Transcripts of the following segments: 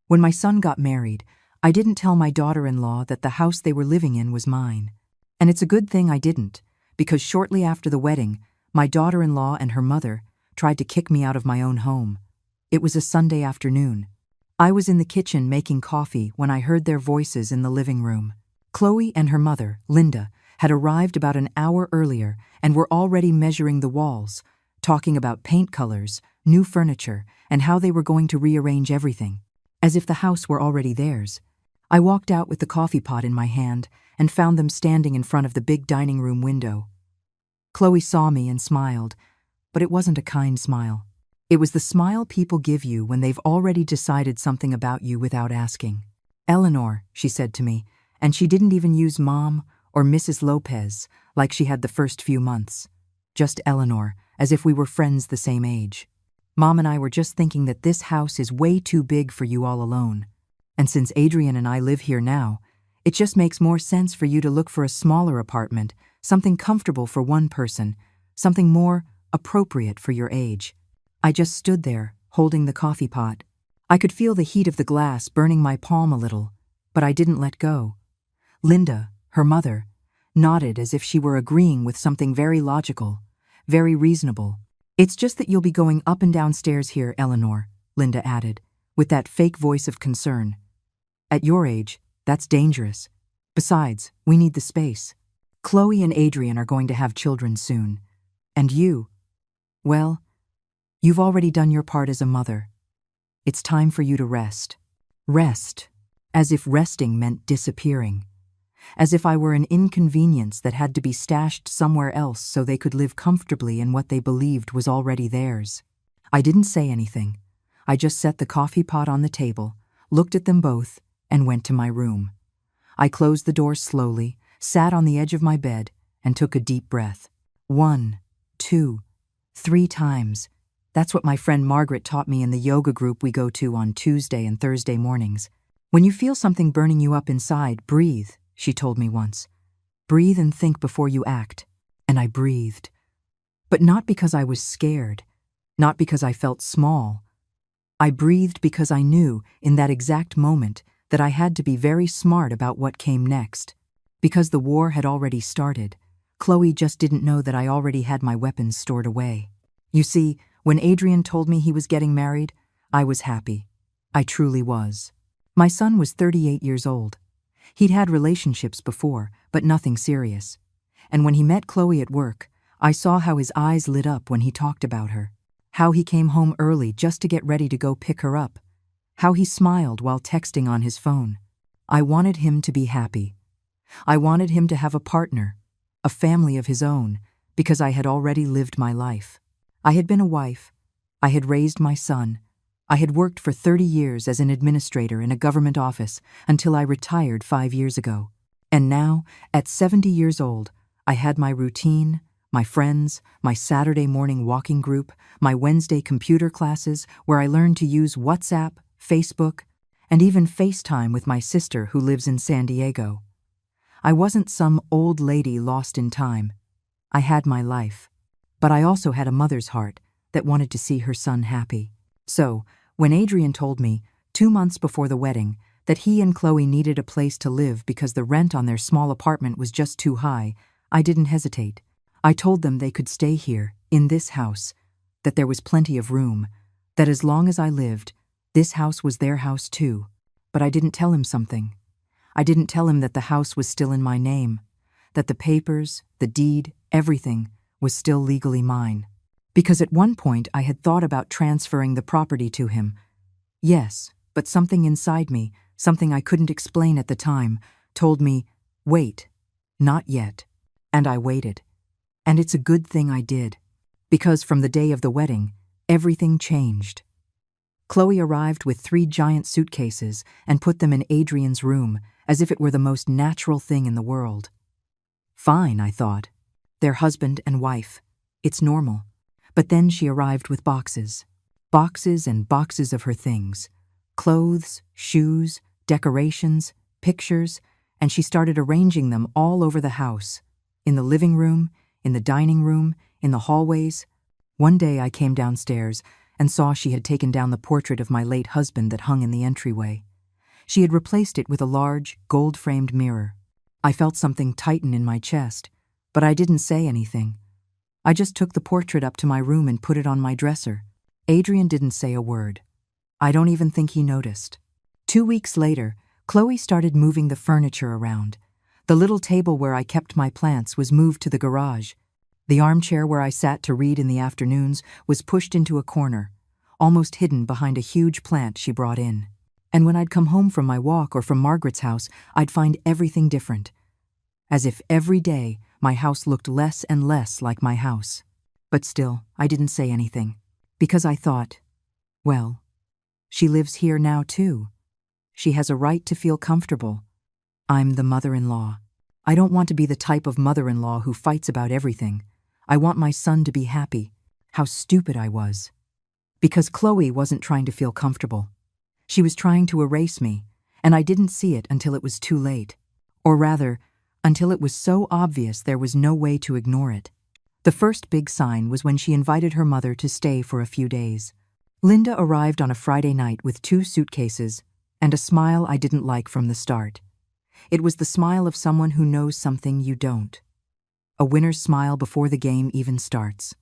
When my son got married, I didn't tell my daughter-in-law that the house they were living in was mine. And it's a good thing I didn't, because shortly after the wedding, my daughter-in-law and her mother tried to kick me out of my own home. It was a Sunday afternoon. I was in the kitchen making coffee when I heard their voices in the living room. Chloe and her mother, Linda, had arrived about an hour earlier and were already measuring the walls, talking about paint colors, new furniture, and how they were going to rearrange everything, as if the house were already theirs. I walked out with the coffee pot in my hand and found them standing in front of the big dining room window. Chloe saw me and smiled, but it wasn't a kind smile. It was the smile people give you when they've already decided something about you without asking. "Eleanor," she said to me, and she didn't even use Mom or Mrs. Lopez like she had the first few months. Just Eleanor, as if we were friends the same age. "Mom and I were just thinking that this house is way too big for you all alone. And since Adrian and I live here now, it just makes more sense for you to look for a smaller apartment, something comfortable for one person, something more appropriate for your age." I just stood there, holding the coffee pot. I could feel the heat of the glass burning my palm a little, but I didn't let go. Linda, her mother, nodded as if she were agreeing with something very logical, very reasonable. "It's just that you'll be going up and down stairs here, Eleanor," Linda added, with that fake voice of concern. "At your age, that's dangerous. Besides, we need the space. Chloe and Adrian are going to have children soon. And you, well, you've already done your part as a mother. It's time for you to rest." Rest, as if resting meant disappearing. As if I were an inconvenience that had to be stashed somewhere else so they could live comfortably in what they believed was already theirs. I didn't say anything. I just set the coffee pot on the table, looked at them both, and went to my room. I closed the door slowly, sat on the edge of my bed, and took a deep breath. 1, 2, 3 times. That's what my friend Margaret taught me in the yoga group we go to on Tuesday and Thursday mornings. "When you feel something burning you up inside, breathe," she told me once. "Breathe and think before you act." And I breathed. But not because I was scared, not because I felt small. I breathed because I knew, in that exact moment, that I had to be very smart about what came next. Because the war had already started. Chloe just didn't know that I already had my weapons stored away. You see, when Adrian told me he was getting married, I was happy. I truly was. My son was 38 years old. He'd had relationships before, but nothing serious. And when he met Chloe at work, I saw how his eyes lit up when he talked about her. How he came home early just to get ready to go pick her up. How he smiled while texting on his phone. I wanted him to be happy. I wanted him to have a partner, a family of his own, because I had already lived my life. I had been a wife. I had raised my son. I had worked for 30 years as an administrator in a government office until I retired 5 years ago. And now, at 70 years old, I had my routine, my friends, my Saturday morning walking group, my Wednesday computer classes where I learned to use WhatsApp, Facebook, and even FaceTime with my sister who lives in San Diego. I wasn't some old lady lost in time. I had my life. But I also had a mother's heart that wanted to see her son happy. So, when Adrian told me, 2 months before the wedding, that he and Chloe needed a place to live because the rent on their small apartment was just too high, I didn't hesitate. I told them they could stay here, in this house, that there was plenty of room, that as long as I lived, this house was their house too. But I didn't tell him something. I didn't tell him that the house was still in my name, that the papers, the deed, everything was still legally mine. Because at one point I had thought about transferring the property to him. Yes, but something inside me, something I couldn't explain at the time, told me, wait, not yet. And I waited. And it's a good thing I did. Because from the day of the wedding, everything changed. Chloe arrived with 3 giant suitcases and put them in Adrian's room as if it were the most natural thing in the world. Fine, I thought. They're husband and wife. It's normal. But then she arrived with boxes. Boxes and boxes of her things. Clothes, shoes, decorations, pictures, and she started arranging them all over the house. In the living room, in the dining room, in the hallways. One day I came downstairs, and saw she had taken down the portrait of my late husband that hung in the entryway. She had replaced it with a large, gold-framed mirror. I felt something tighten in my chest, but I didn't say anything. I just took the portrait up to my room and put it on my dresser. Adrian didn't say a word. I don't even think he noticed. 2 weeks later, Chloe started moving the furniture around. The little table where I kept my plants was moved to the garage. The armchair where I sat to read in the afternoons was pushed into a corner, almost hidden behind a huge plant she brought in. And when I'd come home from my walk or from Margaret's house, I'd find everything different. As if every day my house looked less and less like my house. But still, I didn't say anything, because I thought, well, she lives here now too. She has a right to feel comfortable. I'm the mother-in-law. I don't want to be the type of mother-in-law who fights about everything. I want my son to be happy. How stupid I was. Because Chloe wasn't trying to feel comfortable. She was trying to erase me, and I didn't see it until it was too late. Or rather, until it was so obvious there was no way to ignore it. The first big sign was when she invited her mother to stay for a few days. Linda arrived on a Friday night with 2 suitcases and a smile I didn't like from the start. It was the smile of someone who knows something you don't. A winner's smile before the game even starts.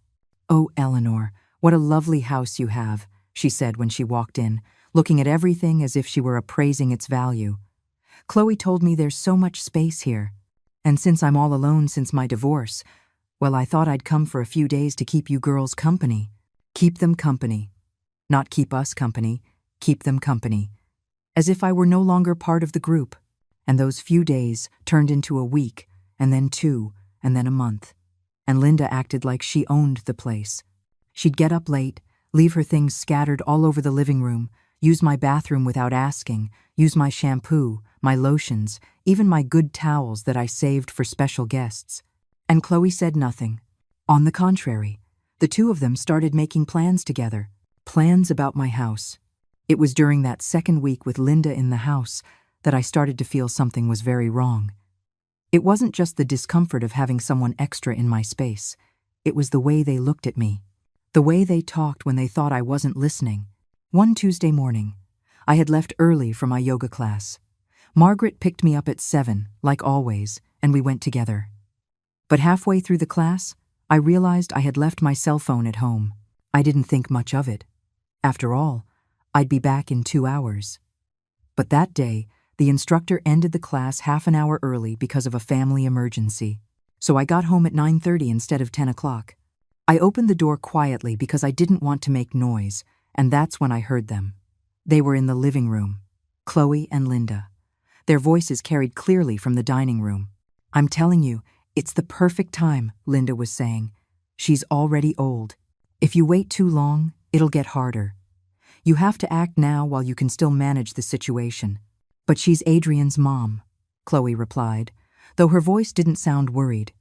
"Oh, Eleanor, what a lovely house you have," she said when she walked in, looking at everything as if she were appraising its value. "Chloe told me there's so much space here. And since I'm all alone since my divorce, well, I thought I'd come for a few days to keep you girls company. Keep them company. Not keep us company, keep them company. As if I were no longer part of the group. And those few days turned into a week, and then 2, and then a month. And Linda acted like she owned the place. She'd get up late, leave her things scattered all over the living room, use my bathroom without asking, use my shampoo, my lotions, even my good towels that I saved for special guests. And Chloe said nothing. On the contrary, the 2 of them started making plans together. Plans about my house. It was during that second week with Linda in the house that I started to feel something was very wrong. It wasn't just the discomfort of having someone extra in my space. It was the way they looked at me. The way they talked when they thought I wasn't listening. One Tuesday morning, I had left early for my yoga class. Margaret picked me up at 7, like always, and we went together. But halfway through the class, I realized I had left my cell phone at home. I didn't think much of it. After all, I'd be back in 2 hours. But that day, the instructor ended the class half an hour early because of a family emergency. So I got home at 9:30 instead of 10 o'clock. I opened the door quietly because I didn't want to make noise, and that's when I heard them. They were in the living room, Chloe and Linda. Their voices carried clearly from the dining room. "I'm telling you, it's the perfect time," Linda was saying. "She's already old. If you wait too long, it'll get harder. You have to act now while you can still manage the situation." "But she's Adrian's mom," Chloe replied, though her voice didn't sound worried.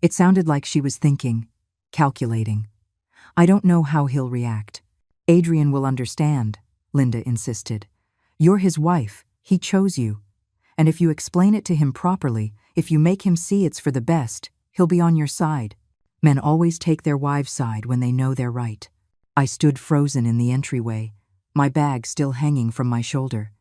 It sounded like she was thinking, calculating. "I don't know how he'll react." "Adrian will understand," Linda insisted. "You're his wife. He chose you. And if you explain it to him properly, if you make him see it's for the best, he'll be on your side. Men always take their wives' side when they know they're right." I stood frozen in the entryway, my bag still hanging from my shoulder.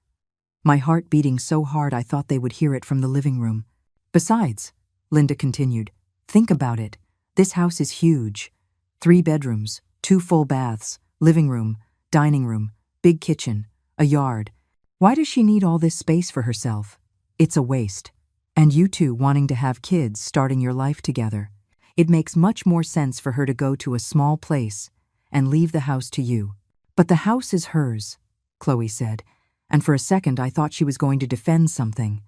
My heart beating so hard I thought they would hear it from the living room. "Besides," Linda continued, "think about it. This house is huge. 3 bedrooms, 2 full baths, living room, dining room, big kitchen, a yard. Why does she need all this space for herself? It's a waste. And you 2 wanting to have kids, starting your life together. It makes much more sense for her to go to a small place and leave the house to you." "But the house is hers," Chloe said, and for a second I thought she was going to defend something.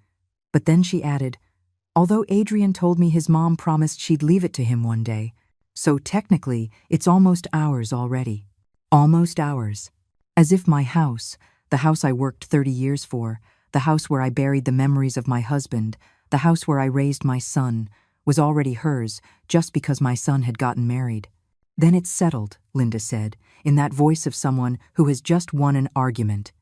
But then she added, "Although Adrian told me his mom promised she'd leave it to him one day, so technically it's almost ours already." Almost ours. As if my house, the house I worked 30 years for, the house where I buried the memories of my husband, the house where I raised my son, was already hers just because my son had gotten married. "Then it's settled," Linda said, in that voice of someone who has just won an argument.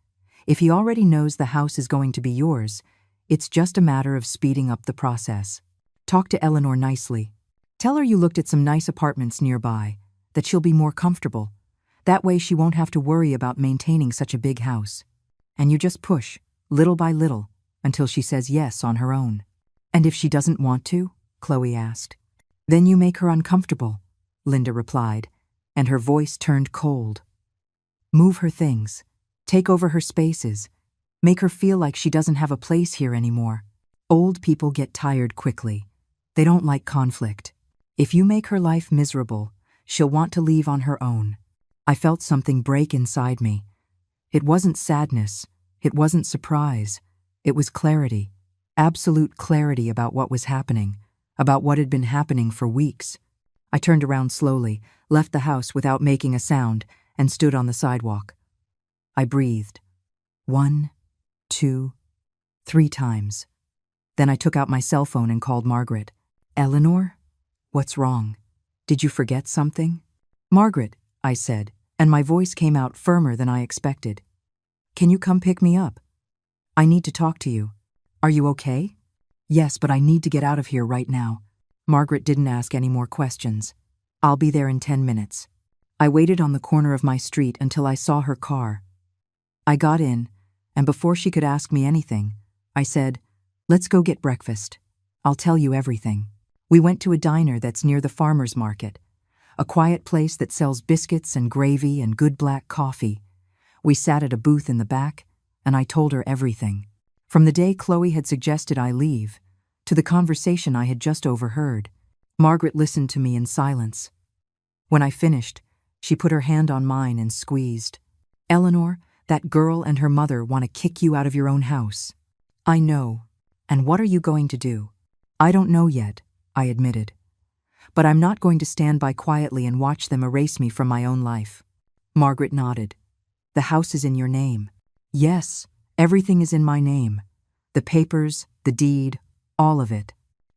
"If he already knows the house is going to be yours, it's just a matter of speeding up the process. Talk to Eleanor nicely. Tell her you looked at some nice apartments nearby, that she'll be more comfortable. That way she won't have to worry about maintaining such a big house. And you just push, little by little, until she says yes on her own. And if she doesn't want to? Chloe asked. Then you make her uncomfortable, Linda replied, and her voice turned cold. Move her things. Take over her spaces. Make her feel like she doesn't have a place here anymore. Old people get tired quickly. They don't like conflict. If you make her life miserable, she'll want to leave on her own. I felt something break inside me. It wasn't sadness. It wasn't surprise. It was clarity. Absolute clarity about what was happening, about what had been happening for weeks. I turned around slowly, left the house without making a sound, and stood on the sidewalk. I breathed. 1, 2, 3 times. Then I took out my cell phone and called Margaret. Eleanor? What's wrong? Did you forget something? Margaret, I said, and my voice came out firmer than I expected. Can you come pick me up? I need to talk to you. Are you okay? Yes, but I need to get out of here right now. Margaret didn't ask any more questions. I'll be there in 10 minutes. I waited on the corner of my street until I saw her car. I got in, and before she could ask me anything, I said, let's go get breakfast. I'll tell you everything. We went to a diner that's near the farmer's market, a quiet place that sells biscuits and gravy and good black coffee. We sat at a booth in the back, and I told her everything. From the day Chloe had suggested I leave, to the conversation I had just overheard. Margaret listened to me in silence. When I finished, she put her hand on mine and squeezed. Eleanor, that girl and her mother want to kick you out of your own house. I know. And what are you going to do? I don't know yet, I admitted. But I'm not going to stand by quietly and watch them erase me from my own life. Margaret nodded. The house is in your name. Yes, everything is in my name. The papers, the deed, all of it.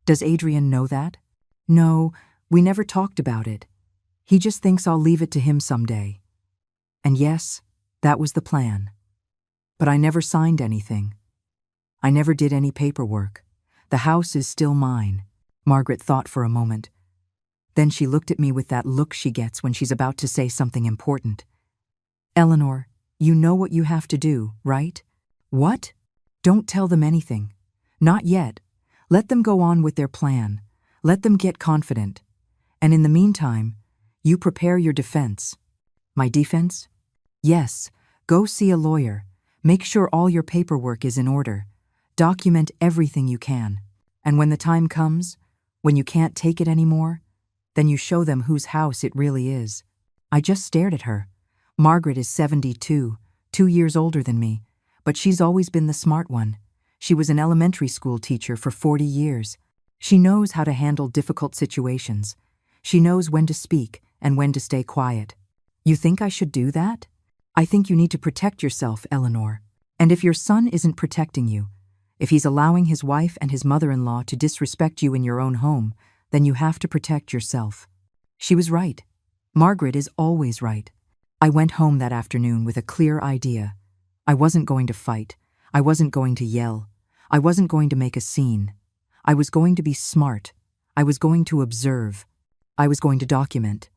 Does Adrian know that? No, we never talked about it. He just thinks I'll leave it to him someday. And yes, that was the plan. But I never signed anything. I never did any paperwork. The house is still mine. Margaret thought for a moment. Then she looked at me with that look she gets when she's about to say something important. Eleanor, you know what you have to do, right? What? Don't tell them anything. Not yet. Let them go on with their plan. Let them get confident. And in the meantime, you prepare your defense. My defense? Yes. Go see a lawyer. Make sure all your paperwork is in order. Document everything you can. And when the time comes, when you can't take it anymore, then you show them whose house it really is. I just stared at her. Margaret is 72, 2 years older than me, but she's always been the smart one. She was an elementary school teacher for 40 years. She knows how to handle difficult situations. She knows when to speak and when to stay quiet. You think I should do that? I think you need to protect yourself, Eleanor. And if your son isn't protecting you, if he's allowing his wife and his mother-in-law to disrespect you in your own home, then you have to protect yourself. She was right. Margaret is always right. I went home that afternoon with a clear idea. I wasn't going to fight. I wasn't going to yell. I wasn't going to make a scene. I was going to be smart. I was going to observe. I was going to document.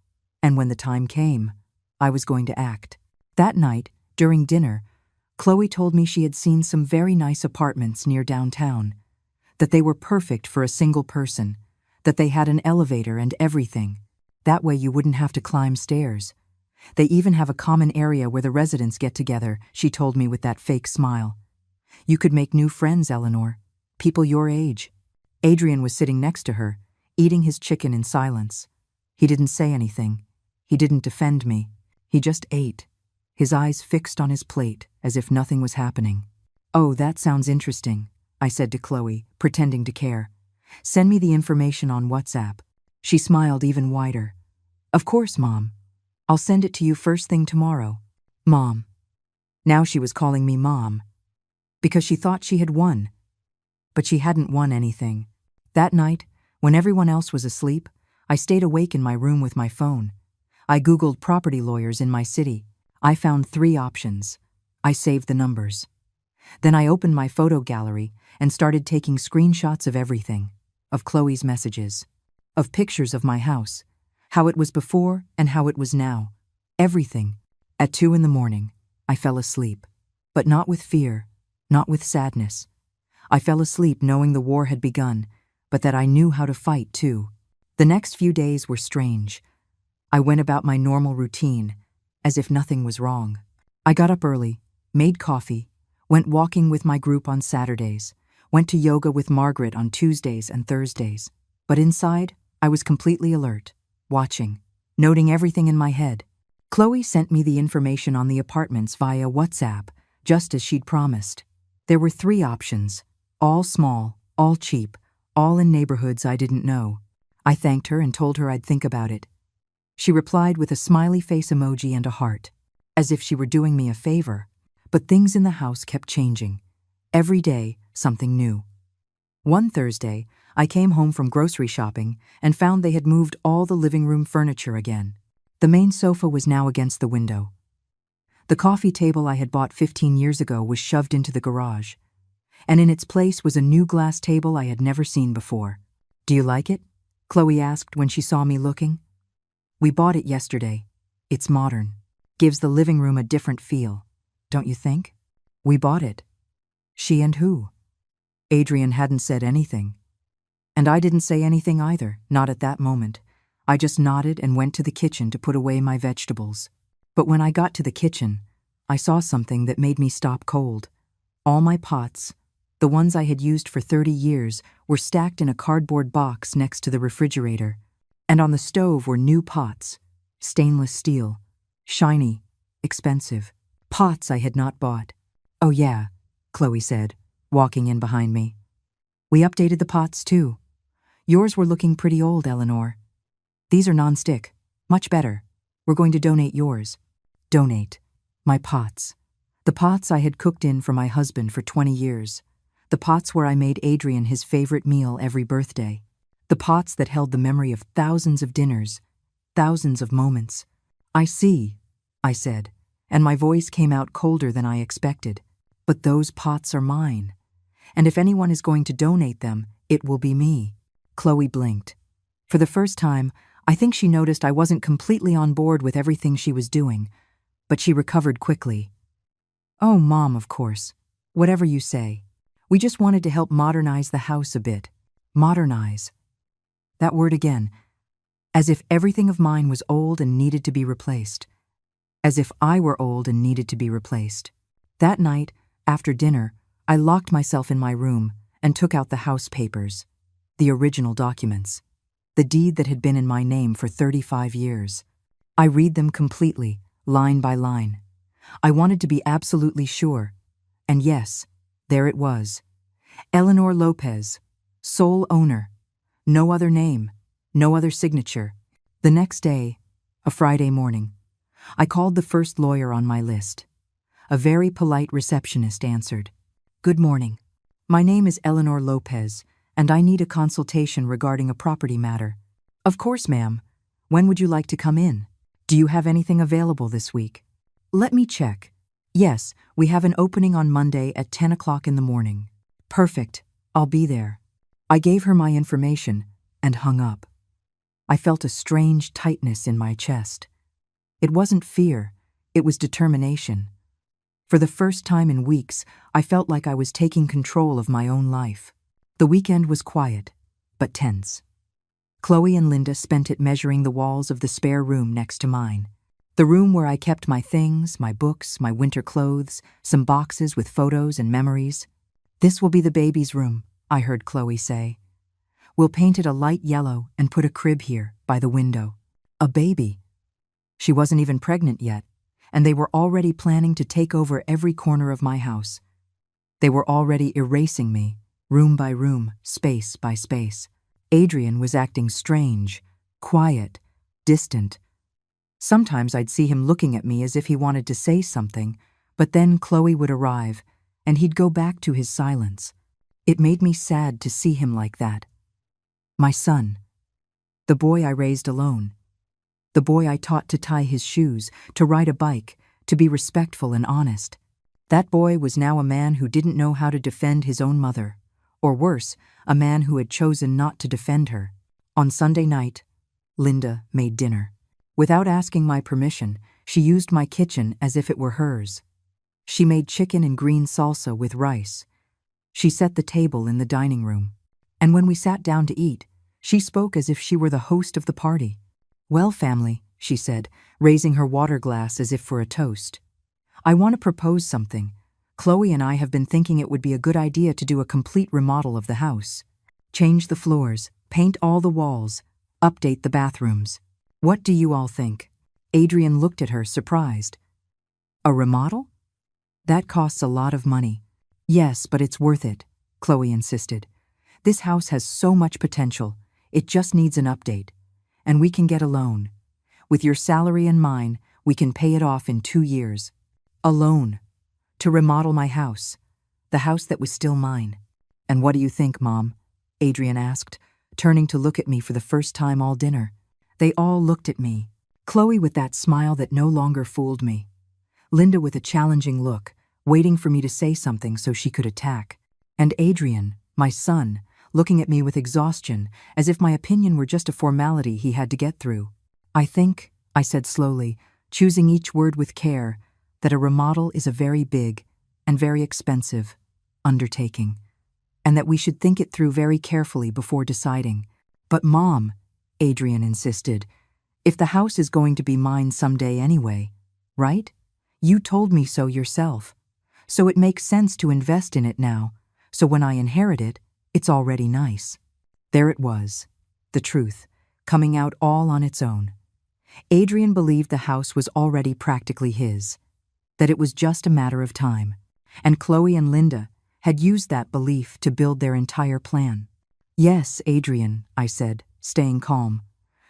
And when the time came, I was going to act. That night, during dinner, Chloe told me she had seen some very nice apartments near downtown, that they were perfect for a single person, that they had an elevator and everything. That way you wouldn't have to climb stairs. They even have a common area where the residents get together, she told me with that fake smile. You could make new friends, Eleanor. People your age. Adrian was sitting next to her, eating his chicken in silence. He didn't say anything. He didn't defend me. He just ate, his eyes fixed on his plate, as if nothing was happening. Oh, that sounds interesting, I said to Chloe, pretending to care. Send me the information on WhatsApp. She smiled even wider. Of course, Mom. I'll send it to you first thing tomorrow. Mom. Now she was calling me Mom. Because she thought she had won. But she hadn't won anything. That night, when everyone else was asleep, I stayed awake in my room with my phone. I Googled property lawyers in my city. I found 3 options. I saved the numbers. Then I opened my photo gallery and started taking screenshots of everything. Of Chloe's messages. Of pictures of my house. How it was before and how it was now. Everything, At 2 in the morning, I fell asleep, but not with fear, not with sadness. I fell asleep knowing the war had begun, but that I knew how to fight too. The next few days were strange. I went about my normal routine, as if nothing was wrong. I got up early, made coffee, went walking with my group on Saturdays, went to yoga with Margaret on Tuesdays and Thursdays. But inside, I was completely alert, watching, noting everything in my head. Chloe sent me the information on the apartments via WhatsApp, just as she'd promised. There were 3 options, all small, all cheap, all in neighborhoods I didn't know. I thanked her and told her I'd think about it. She replied with a smiley face emoji and a heart, as if she were doing me a favor. But things in the house kept changing. Every day, something new. One Thursday, I came home from grocery shopping and found they had moved all the living room furniture again. The main sofa was now against the window. The coffee table I had bought 15 years ago was shoved into the garage, and in its place was a new glass table I had never seen before. "Do you like it?" Chloe asked when she saw me looking. "We bought it yesterday. It's modern. Gives the living room a different feel, don't you think?" "We bought it." She and who? Adrian hadn't said anything. And I didn't say anything either, not at that moment. I just nodded and went to the kitchen to put away my vegetables. But when I got to the kitchen, I saw something that made me stop cold. All my pots, the ones I had used for 30 years, were stacked in a cardboard box next to the refrigerator. And on the stove were new pots, stainless steel, shiny, expensive. Pots I had not bought. "Oh yeah," Chloe said, walking in behind me. "We updated the pots too. Yours were looking pretty old, Eleanor. These are non-stick, much better. We're going to donate yours." Donate. My pots. The pots I had cooked in for my husband for 20 years. The pots where I made Adrian his favorite meal every birthday. The pots that held the memory of thousands of dinners, thousands of moments. "I see," I said, and my voice came out colder than I expected. "But those pots are mine. And if anyone is going to donate them, it will be me." Chloe blinked. For the first time, I think she noticed I wasn't completely on board with everything she was doing, but she recovered quickly. "Oh, Mom, of course. Whatever you say. We just wanted to help modernize the house a bit." Modernize. That word again. As if everything of mine was old and needed to be replaced. As if I were old and needed to be replaced. That night, after dinner, I locked myself in my room and took out the house papers, the original documents, the deed that had been in my name for 35 years. I read them completely, line by line. I wanted to be absolutely sure. And yes, there it was. Eleanor Lopez, sole owner. No other name, no other signature. The next day, a Friday morning, I called the first lawyer on my list. A very polite receptionist answered. "Good morning. My name is Eleanor Lopez, and I need a consultation regarding a property matter." "Of course, ma'am. When would you like to come in? Do you have anything available this week?" "Let me check. Yes, we have an opening on Monday at 10 o'clock in the morning." "Perfect. I'll be there." I gave her my information and hung up. I felt a strange tightness in my chest. It wasn't fear, it was determination. For the first time in weeks, I felt like I was taking control of my own life. The weekend was quiet, but tense. Chloe and Linda spent it measuring the walls of the spare room next to mine. The room where I kept my things, my books, my winter clothes, some boxes with photos and memories. "This will be the baby's room," I heard Chloe say. "We'll paint it a light yellow and put a crib here, by the window." A baby. She wasn't even pregnant yet, and they were already planning to take over every corner of my house. They were already erasing me, room by room, space by space. Adrian was acting strange, quiet, distant. Sometimes I'd see him looking at me as if he wanted to say something, but then Chloe would arrive, and he'd go back to his silence. It made me sad to see him like that. My son. The boy I raised alone. The boy I taught to tie his shoes, to ride a bike, to be respectful and honest. That boy was now a man who didn't know how to defend his own mother, or worse, a man who had chosen not to defend her. On Sunday night, Linda made dinner. Without asking my permission, She used my kitchen as if it were hers. She made chicken and green salsa with rice. She set the table in the dining room. And when we sat down to eat, she spoke as if she were the host of the party. "Well, family," she said, raising her water glass as if for a toast. "I want to propose something. Chloe and I have been thinking it would be a good idea to do a complete remodel of the house. Change the floors, paint all the walls, update the bathrooms. What do you all think?" Adrian looked at her, surprised. "A remodel? That costs a lot of money." "Yes, but it's worth it," Chloe insisted. "This house has so much potential. It just needs an update. And we can get a loan. With your salary and mine, we can pay it off in 2 years. A loan. To remodel my house. The house that was still mine." "And what do you think, Mom?" Adrian asked, turning to look at me for the first time all dinner. They all looked at me. Chloe with that smile that no longer fooled me. Linda with a challenging look, waiting for me to say something so she could attack. And Adrian, my son, looking at me with exhaustion, as if my opinion were just a formality he had to get through. "I think," I said slowly, choosing each word with care, "that a remodel is a very big and very expensive undertaking, and that we should think it through very carefully before deciding." "But Mom," Adrian insisted, "if the house is going to be mine someday anyway, right? You told me so yourself. So it makes sense to invest in it now, so when I inherit it, it's already nice." There it was, the truth, coming out all on its own. Adrian believed the house was already practically his, that it was just a matter of time, and Chloe and Linda had used that belief to build their entire plan. "Yes, Adrian," I said, staying calm.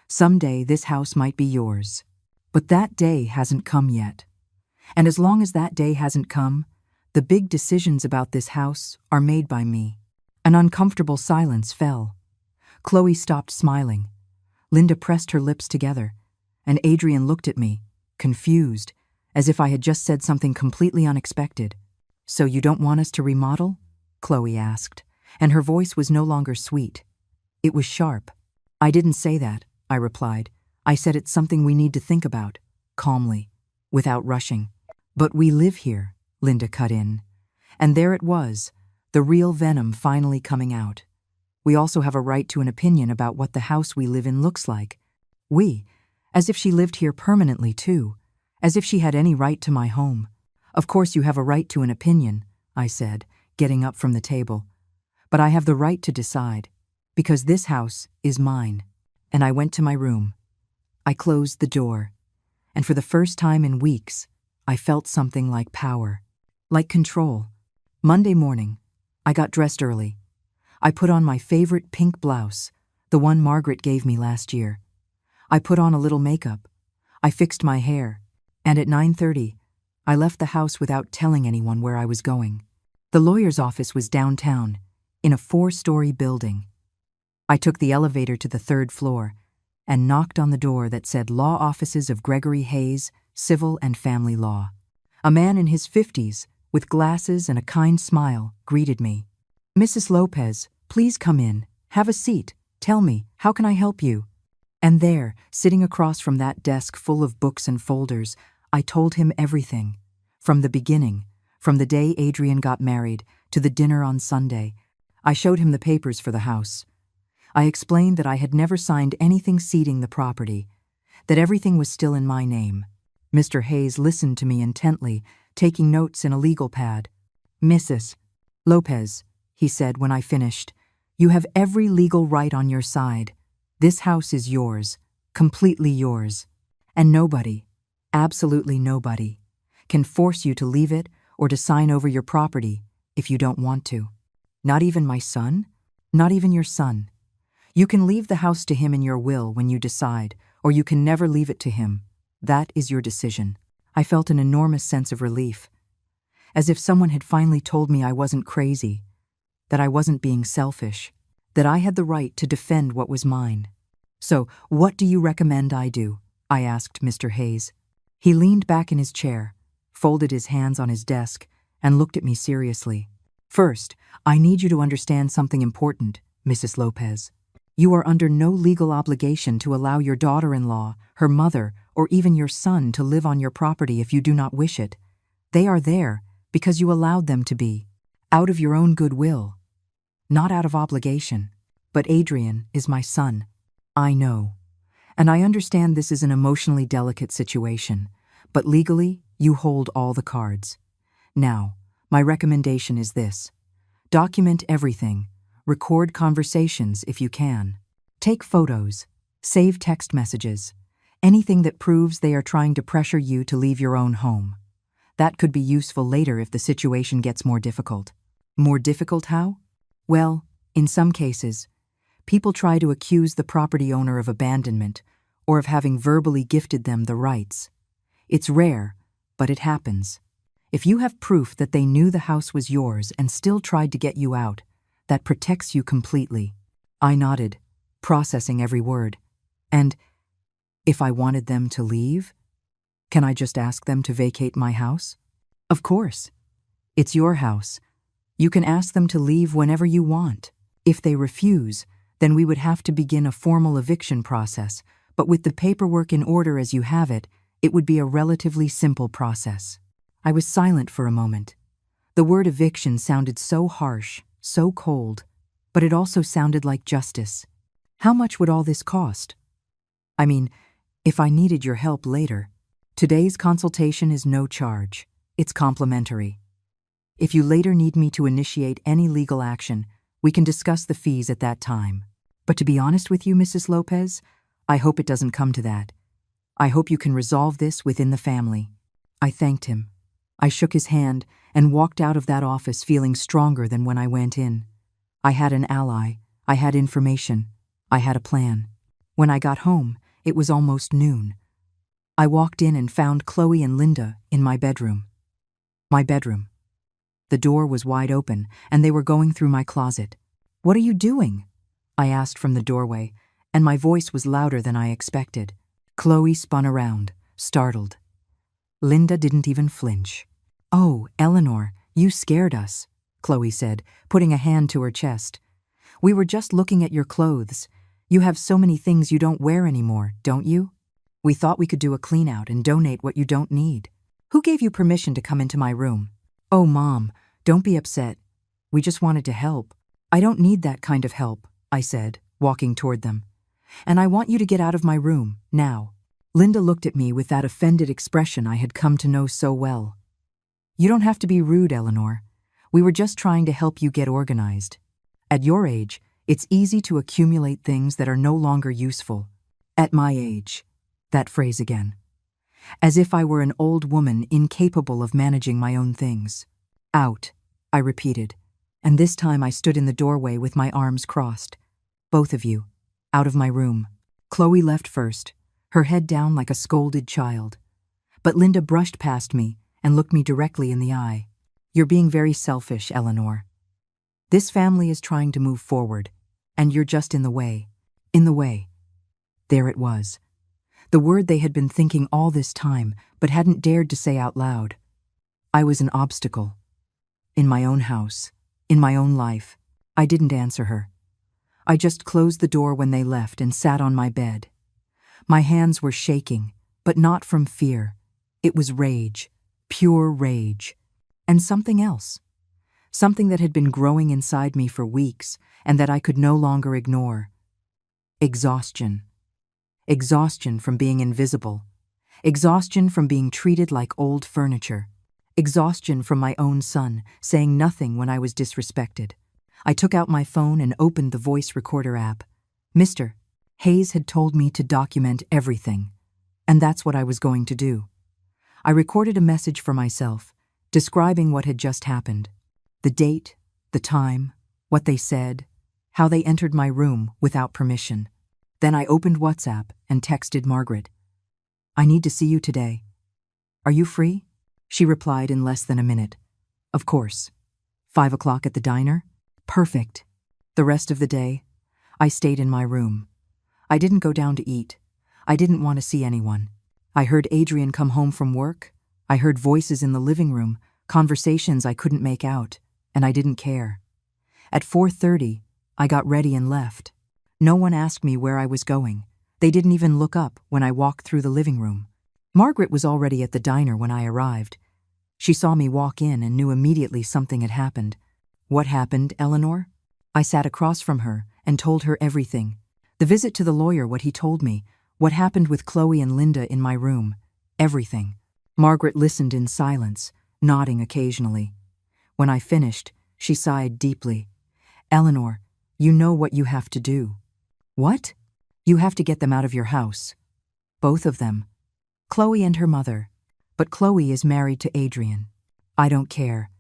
"Someday this house might be yours. But that day hasn't come yet. And as long as that day hasn't come, the big decisions about this house are made by me." An uncomfortable silence fell. Chloe stopped smiling. Linda pressed her lips together, and Adrian looked at me, confused, as if I had just said something completely unexpected. "So you don't want us to remodel?" Chloe asked, and her voice was no longer sweet. It was sharp. "I didn't say that," I replied. "I said it's something we need to think about, calmly, without rushing." "But we live here," Linda cut in. And there it was, the real venom finally coming out. "We also have a right to an opinion about what the house we live in looks like. We, as if she lived here permanently too, as if she had any right to my home." "Of course you have a right to an opinion," I said, getting up from the table. "But I have the right to decide, because this house is mine." And I went to my room. I closed the door, and for the first time in weeks, I felt something like power, like control. Monday morning, I got dressed early. I put on my favorite pink blouse, the one Margaret gave me last year. I put on a little makeup. I fixed my hair, and at 9:30, I left the house without telling anyone where I was going. The lawyer's office was downtown, in a 4-story building. I took the elevator to the 3rd floor and knocked on the door that said Law Offices of Gregory Hayes, Civil and Family Law. A man in his 50s, with glasses and a kind smile, greeted me. "Mrs. Lopez, please come in. Have a seat. Tell me, how can I help you?" And there, sitting across from that desk full of books and folders, I told him everything. From the beginning, from the day Adrian got married to the dinner on Sunday. I showed him the papers for the house. I explained that I had never signed anything ceding the property, that everything was still in my name. Mr. Hayes listened to me intently, taking notes in a legal pad. "Mrs. Lopez," he said when I finished, "you have every legal right on your side. This house is yours, completely yours. And nobody, absolutely nobody, can force you to leave it or to sign over your property if you don't want to. Not even my son? Not even your son. You can leave the house to him in your will when you decide, or you can never leave it to him. That is your decision." I felt an enormous sense of relief, as if someone had finally told me I wasn't crazy, that I wasn't being selfish, that I had the right to defend what was mine. "So, what do you recommend I do?" I asked Mr. Hayes. He leaned back in his chair, folded his hands on his desk, and looked at me seriously. "First, I need you to understand something important, Mrs. Lopez. You are under no legal obligation to allow your daughter-in-law, her mother, or even your son to live on your property if you do not wish it. They are there because you allowed them to be, out of your own goodwill, not out of obligation. But Adrian is my son. I know. And I understand this is an emotionally delicate situation, but legally, you hold all the cards. Now, my recommendation is this. Document everything. Record conversations if you can. Take photos. Save text messages. Anything that proves they are trying to pressure you to leave your own home. That could be useful later if the situation gets more difficult. More difficult how? Well, in some cases, people try to accuse the property owner of abandonment or of having verbally gifted them the rights. It's rare, but it happens. If you have proof that they knew the house was yours and still tried to get you out, that protects you completely. I nodded, processing every word. And if I wanted them to leave, can I just ask them to vacate my house? Of course. It's your house. You can ask them to leave whenever you want. If they refuse, then we would have to begin a formal eviction process, but with the paperwork in order as you have it, it would be a relatively simple process. I was silent for a moment. The word eviction sounded so harsh, so cold, but it also sounded like justice. How much would all this cost? I mean, if I needed your help later. Today's consultation is no charge. It's complimentary. If you later need me to initiate any legal action, we can discuss the fees at that time. But to be honest with you, Mrs. Lopez, I hope it doesn't come to that. I hope you can resolve this within the family. I thanked him. I shook his hand and walked out of that office feeling stronger than when I went in. I had an ally. I had information. I had a plan. When I got home, it was almost noon. I walked in and found Chloe and Linda in my bedroom. My bedroom. The door was wide open, and they were going through my closet. "What are you doing?" I asked from the doorway, and my voice was louder than I expected. Chloe spun around, startled. Linda didn't even flinch. "Oh, Eleanor, you scared us," Chloe said, putting a hand to her chest. "We were just looking at your clothes. You have so many things you don't wear anymore, don't you? We thought we could do a clean-out and donate what you don't need. Who gave you permission to come into my room?" "Oh, Mom, don't be upset. We just wanted to help." "I don't need that kind of help," I said, walking toward them. "And I want you to get out of my room, now." Linda looked at me with that offended expression I had come to know so well. "You don't have to be rude, Eleanor. We were just trying to help you get organized. At your age, it's easy to accumulate things that are no longer useful. At my age," that phrase again. As if I were an old woman incapable of managing my own things. "Out," I repeated, and this time I stood in the doorway with my arms crossed. "Both of you, out of my room." Chloe left first, her head down like a scolded child. But Linda brushed past me and looked me directly in the eye. "You're being very selfish, Eleanor. This family is trying to move forward, and you're just in the way." In the way. There it was. The word they had been thinking all this time, but hadn't dared to say out loud. I was an obstacle. In my own house, in my own life. I didn't answer her. I just closed the door when they left and sat on my bed. My hands were shaking, but not from fear. It was rage, pure rage. And something else. Something that had been growing inside me for weeks and that I could no longer ignore. Exhaustion. Exhaustion from being invisible. Exhaustion from being treated like old furniture. Exhaustion from my own son, saying nothing when I was disrespected. I took out my phone and opened the voice recorder app. Mr. Hayes had told me to document everything, and that's what I was going to do. I recorded a message for myself, describing what had just happened. The date, the time, what they said, how they entered my room without permission. Then I opened WhatsApp and texted Margaret. "I need to see you today. Are you free?" She replied in less than a minute. "Of course. 5 o'clock at the diner? Perfect." The rest of the day, I stayed in my room. I didn't go down to eat. I didn't want to see anyone. I heard Adrian come home from work. I heard voices in the living room, conversations I couldn't make out, and I didn't care. At 4:30, I got ready and left. No one asked me where I was going. They didn't even look up when I walked through the living room. Margaret was already at the diner when I arrived. She saw me walk in and knew immediately something had happened. What happened, Eleanor? I sat across from her and told her everything. The visit to the lawyer, what he told me, what happened with Chloe and Linda in my room, everything. Margaret listened in silence, nodding occasionally. When I finished, she sighed deeply. Eleanor, you know what you have to do. What? You have to get them out of your house. Both of them. Chloe and her mother. But Chloe is married to Adrian. I don't care.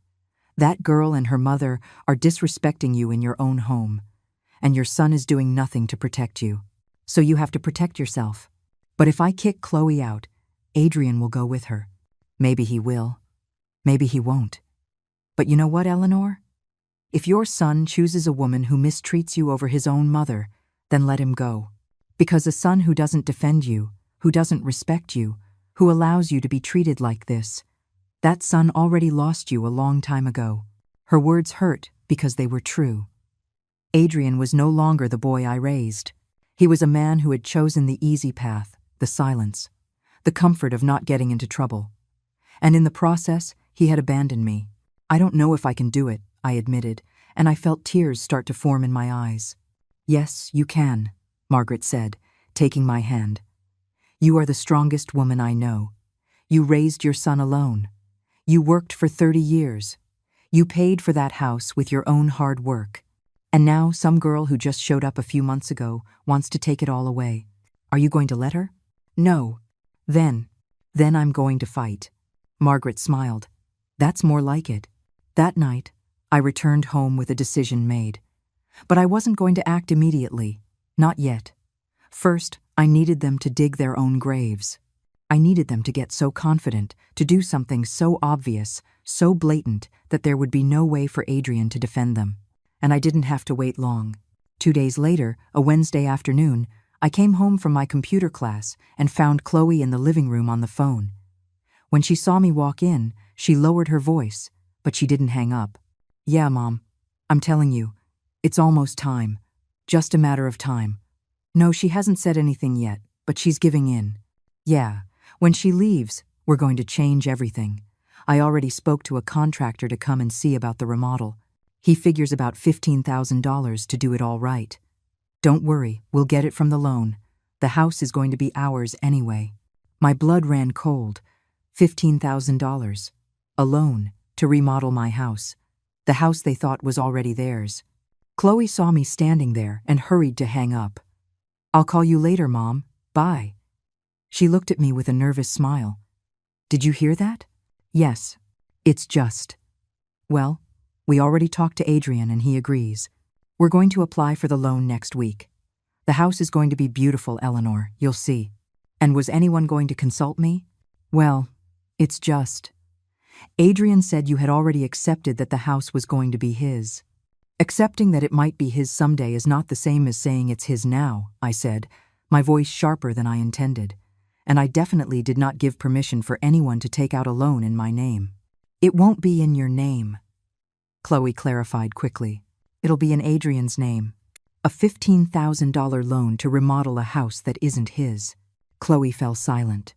That girl and her mother are disrespecting you in your own home. And your son is doing nothing to protect you. So you have to protect yourself. But if I kick Chloe out, Adrian will go with her. Maybe he will. Maybe he won't. But you know what, Eleanor? If your son chooses a woman who mistreats you over his own mother, then let him go. Because a son who doesn't defend you, who doesn't respect you, who allows you to be treated like this, that son already lost you a long time ago. Her words hurt because they were true. Adrian was no longer the boy I raised. He was a man who had chosen the easy path, the silence, the comfort of not getting into trouble. And in the process, he had abandoned me. I don't know if I can do it, I admitted, and I felt tears start to form in my eyes. Yes, you can, Margaret said, taking my hand. You are the strongest woman I know. You raised your son alone. You worked for 30 years. You paid for that house with your own hard work. And now some girl who just showed up a few months ago wants to take it all away. Are you going to let her? No. Then I'm going to fight. Margaret smiled. That's more like it. That night, I returned home with a decision made. But I wasn't going to act immediately. Not yet. First, I needed them to dig their own graves. I needed them to get so confident, to do something so obvious, so blatant, that there would be no way for Adrian to defend them. And I didn't have to wait long. 2 days later, a Wednesday afternoon, I came home from my computer class and found Chloe in the living room on the phone. When she saw me walk in, she lowered her voice, but she didn't hang up. Yeah, Mom. I'm telling you, it's almost time. Just a matter of time. No, she hasn't said anything yet, but she's giving in. Yeah, when she leaves, we're going to change everything. I already spoke to a contractor to come and see about the remodel. He figures about $15,000 to do it all right. Don't worry, we'll get it from the loan. The house is going to be ours anyway. My blood ran cold. $15,000. A loan to remodel my house. The house they thought was already theirs. Chloe saw me standing there and hurried to hang up. I'll call you later, Mom. Bye. She looked at me with a nervous smile. Did you hear that? Yes. It's just. Well, we already talked to Adrian and he agrees. We're going to apply for the loan next week. The house is going to be beautiful, Eleanor, you'll see. And was anyone going to consult me? Well, it's just. Adrian said you had already accepted that the house was going to be his. Accepting that it might be his someday is not the same as saying it's his now, I said, my voice sharper than I intended. And I definitely did not give permission for anyone to take out a loan in my name. It won't be in your name, Chloe clarified quickly. It'll be in Adrian's name. A $15,000 loan to remodel a house that isn't his. Chloe fell silent.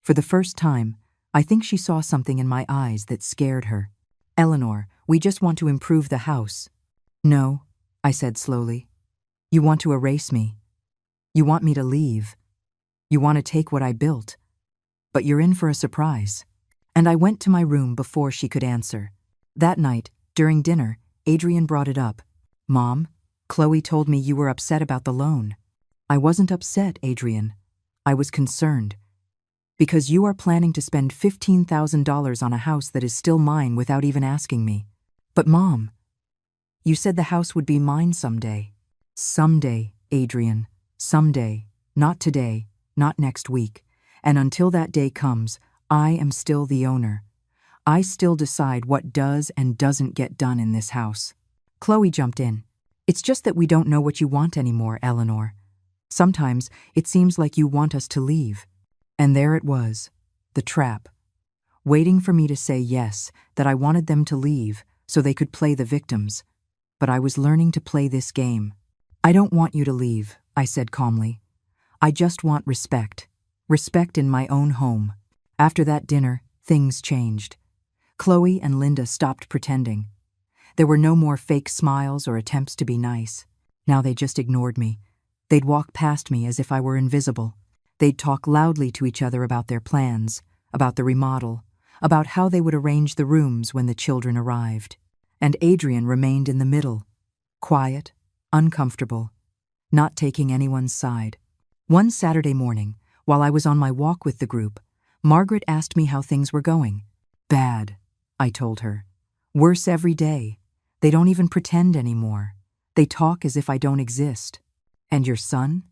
For the first time, I think she saw something in my eyes that scared her. Eleanor, we just want to improve the house. No, I said slowly. You want to erase me. You want me to leave. You want to take what I built. But you're in for a surprise. And I went to my room before she could answer. That night, during dinner, Adrian brought it up. Mom, Chloe told me you were upset about the loan. I wasn't upset, Adrian. I was concerned. Because you are planning to spend $15,000 on a house that is still mine without even asking me. But Mom, you said the house would be mine someday. Someday, Adrian. Someday. Not today. Not next week. And until that day comes, I am still the owner. I still decide what does and doesn't get done in this house. Chloe jumped in. It's just that we don't know what you want anymore, Eleanor. Sometimes it seems like you want us to leave. And there it was, the trap. Waiting for me to say yes, that I wanted them to leave so they could play the victims. But I was learning to play this game. I don't want you to leave, I said calmly. I just want respect. Respect in my own home. After that dinner, things changed. Chloe and Linda stopped pretending. There were no more fake smiles or attempts to be nice. Now they just ignored me. They'd walk past me as if I were invisible. They'd talk loudly to each other about their plans, about the remodel, about how they would arrange the rooms when the children arrived. And Adrian remained in the middle, quiet, uncomfortable, not taking anyone's side. One Saturday morning, while I was on my walk with the group, Margaret asked me how things were going. Bad, I told her. Worse every day. They don't even pretend anymore. They talk as if I don't exist. And your son?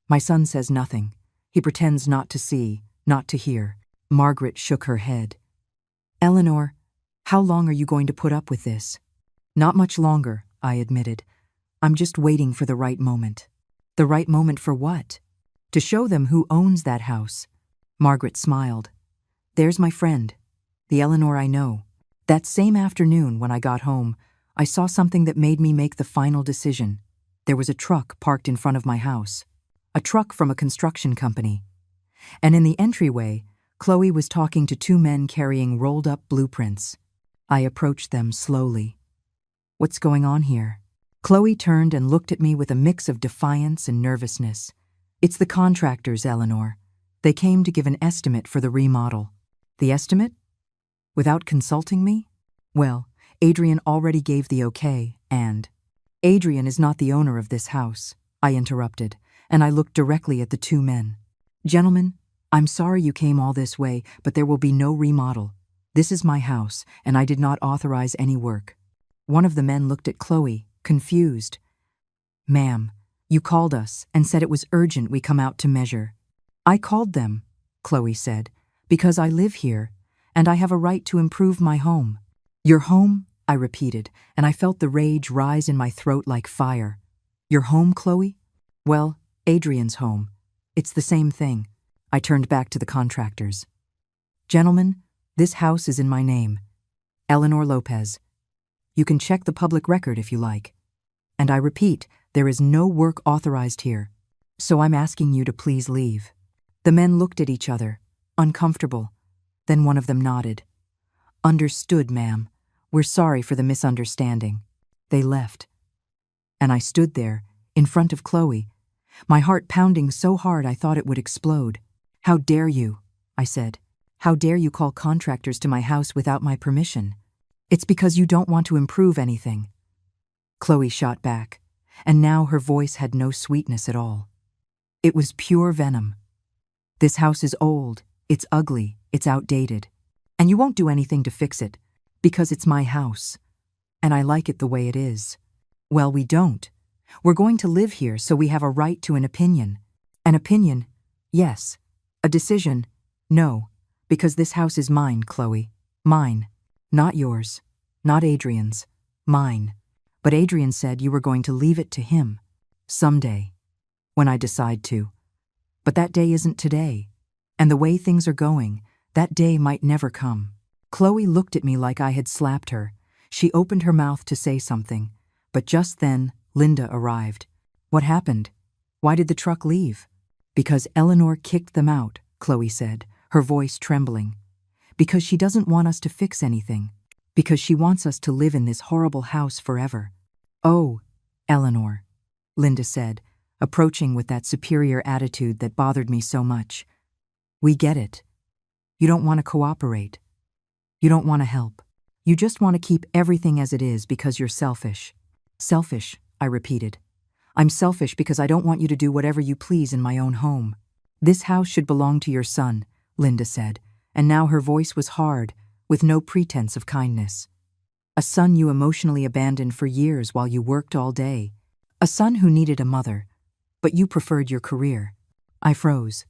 My son says nothing. He pretends not to see, not to hear. Margaret shook her head. Eleanor, how long are you going to put up with this? Not much longer, I admitted. I'm just waiting for the right moment. The right moment for what? To show them who owns that house. Margaret smiled. There's my friend, the Eleanor I know. That same afternoon when I got home, I saw something that made me make the final decision. There was a truck parked in front of my house. A truck from a construction company. And in the entryway, Chloe was talking to two men carrying rolled-up blueprints. I approached them slowly. What's going on here? Chloe turned and looked at me with a mix of defiance and nervousness. It's the contractors, Eleanor. They came to give an estimate for the remodel. The estimate? Without consulting me? Well, Adrian already gave the okay, and… Adrian is not the owner of this house, I interrupted, and I looked directly at the two men. Gentlemen, I'm sorry you came all this way, but there will be no remodel. This is my house, and I did not authorize any work. One of the men looked at Chloe, confused. Ma'am, you called us and said it was urgent we come out to measure. I called them, Chloe said, because I live here, and I have a right to improve my home. Your home? I repeated, and I felt the rage rise in my throat like fire. Your home, Chloe? Well, Adrian's home. It's the same thing. I turned back to the contractors. Gentlemen, this house is in my name. Eleanor Lopez. You can check the public record if you like. And I repeat, there is no work authorized here. So I'm asking you to please leave. The men looked at each other, uncomfortable. Then one of them nodded. Understood, ma'am. We're sorry for the misunderstanding. They left. And I stood there, in front of Chloe, my heart pounding so hard I thought it would explode. How dare you, I said. How dare you call contractors to my house without my permission? It's because you don't want to improve anything. Chloe shot back, and now her voice had no sweetness at all. It was pure venom. This house is old, it's ugly, it's outdated, and you won't do anything to fix it, because it's my house, and I like it the way it is. Well, we don't. We're going to live here, so we have a right to an opinion. An opinion, yes. A decision, no, because this house is mine, Chloe. Mine. Not yours. Not Adrian's. Mine. But Adrian said you were going to leave it to him. Someday. When I decide to. But that day isn't today. And the way things are going, that day might never come. Chloe looked at me like I had slapped her. She opened her mouth to say something, but just then, Linda arrived. What happened? Why did the truck leave? Because Eleanor kicked them out, Chloe said, her voice trembling. Because she doesn't want us to fix anything. Because she wants us to live in this horrible house forever. Oh, Eleanor, Linda said, approaching with that superior attitude that bothered me so much. We get it. You don't want to cooperate. You don't want to help. You just want to keep everything as it is because you're selfish. Selfish, I repeated. I'm selfish because I don't want you to do whatever you please in my own home. This house should belong to your son, Linda said, and now her voice was hard, with no pretense of kindness. A son you emotionally abandoned for years while you worked all day. A son who needed a mother, but you preferred your career. I froze.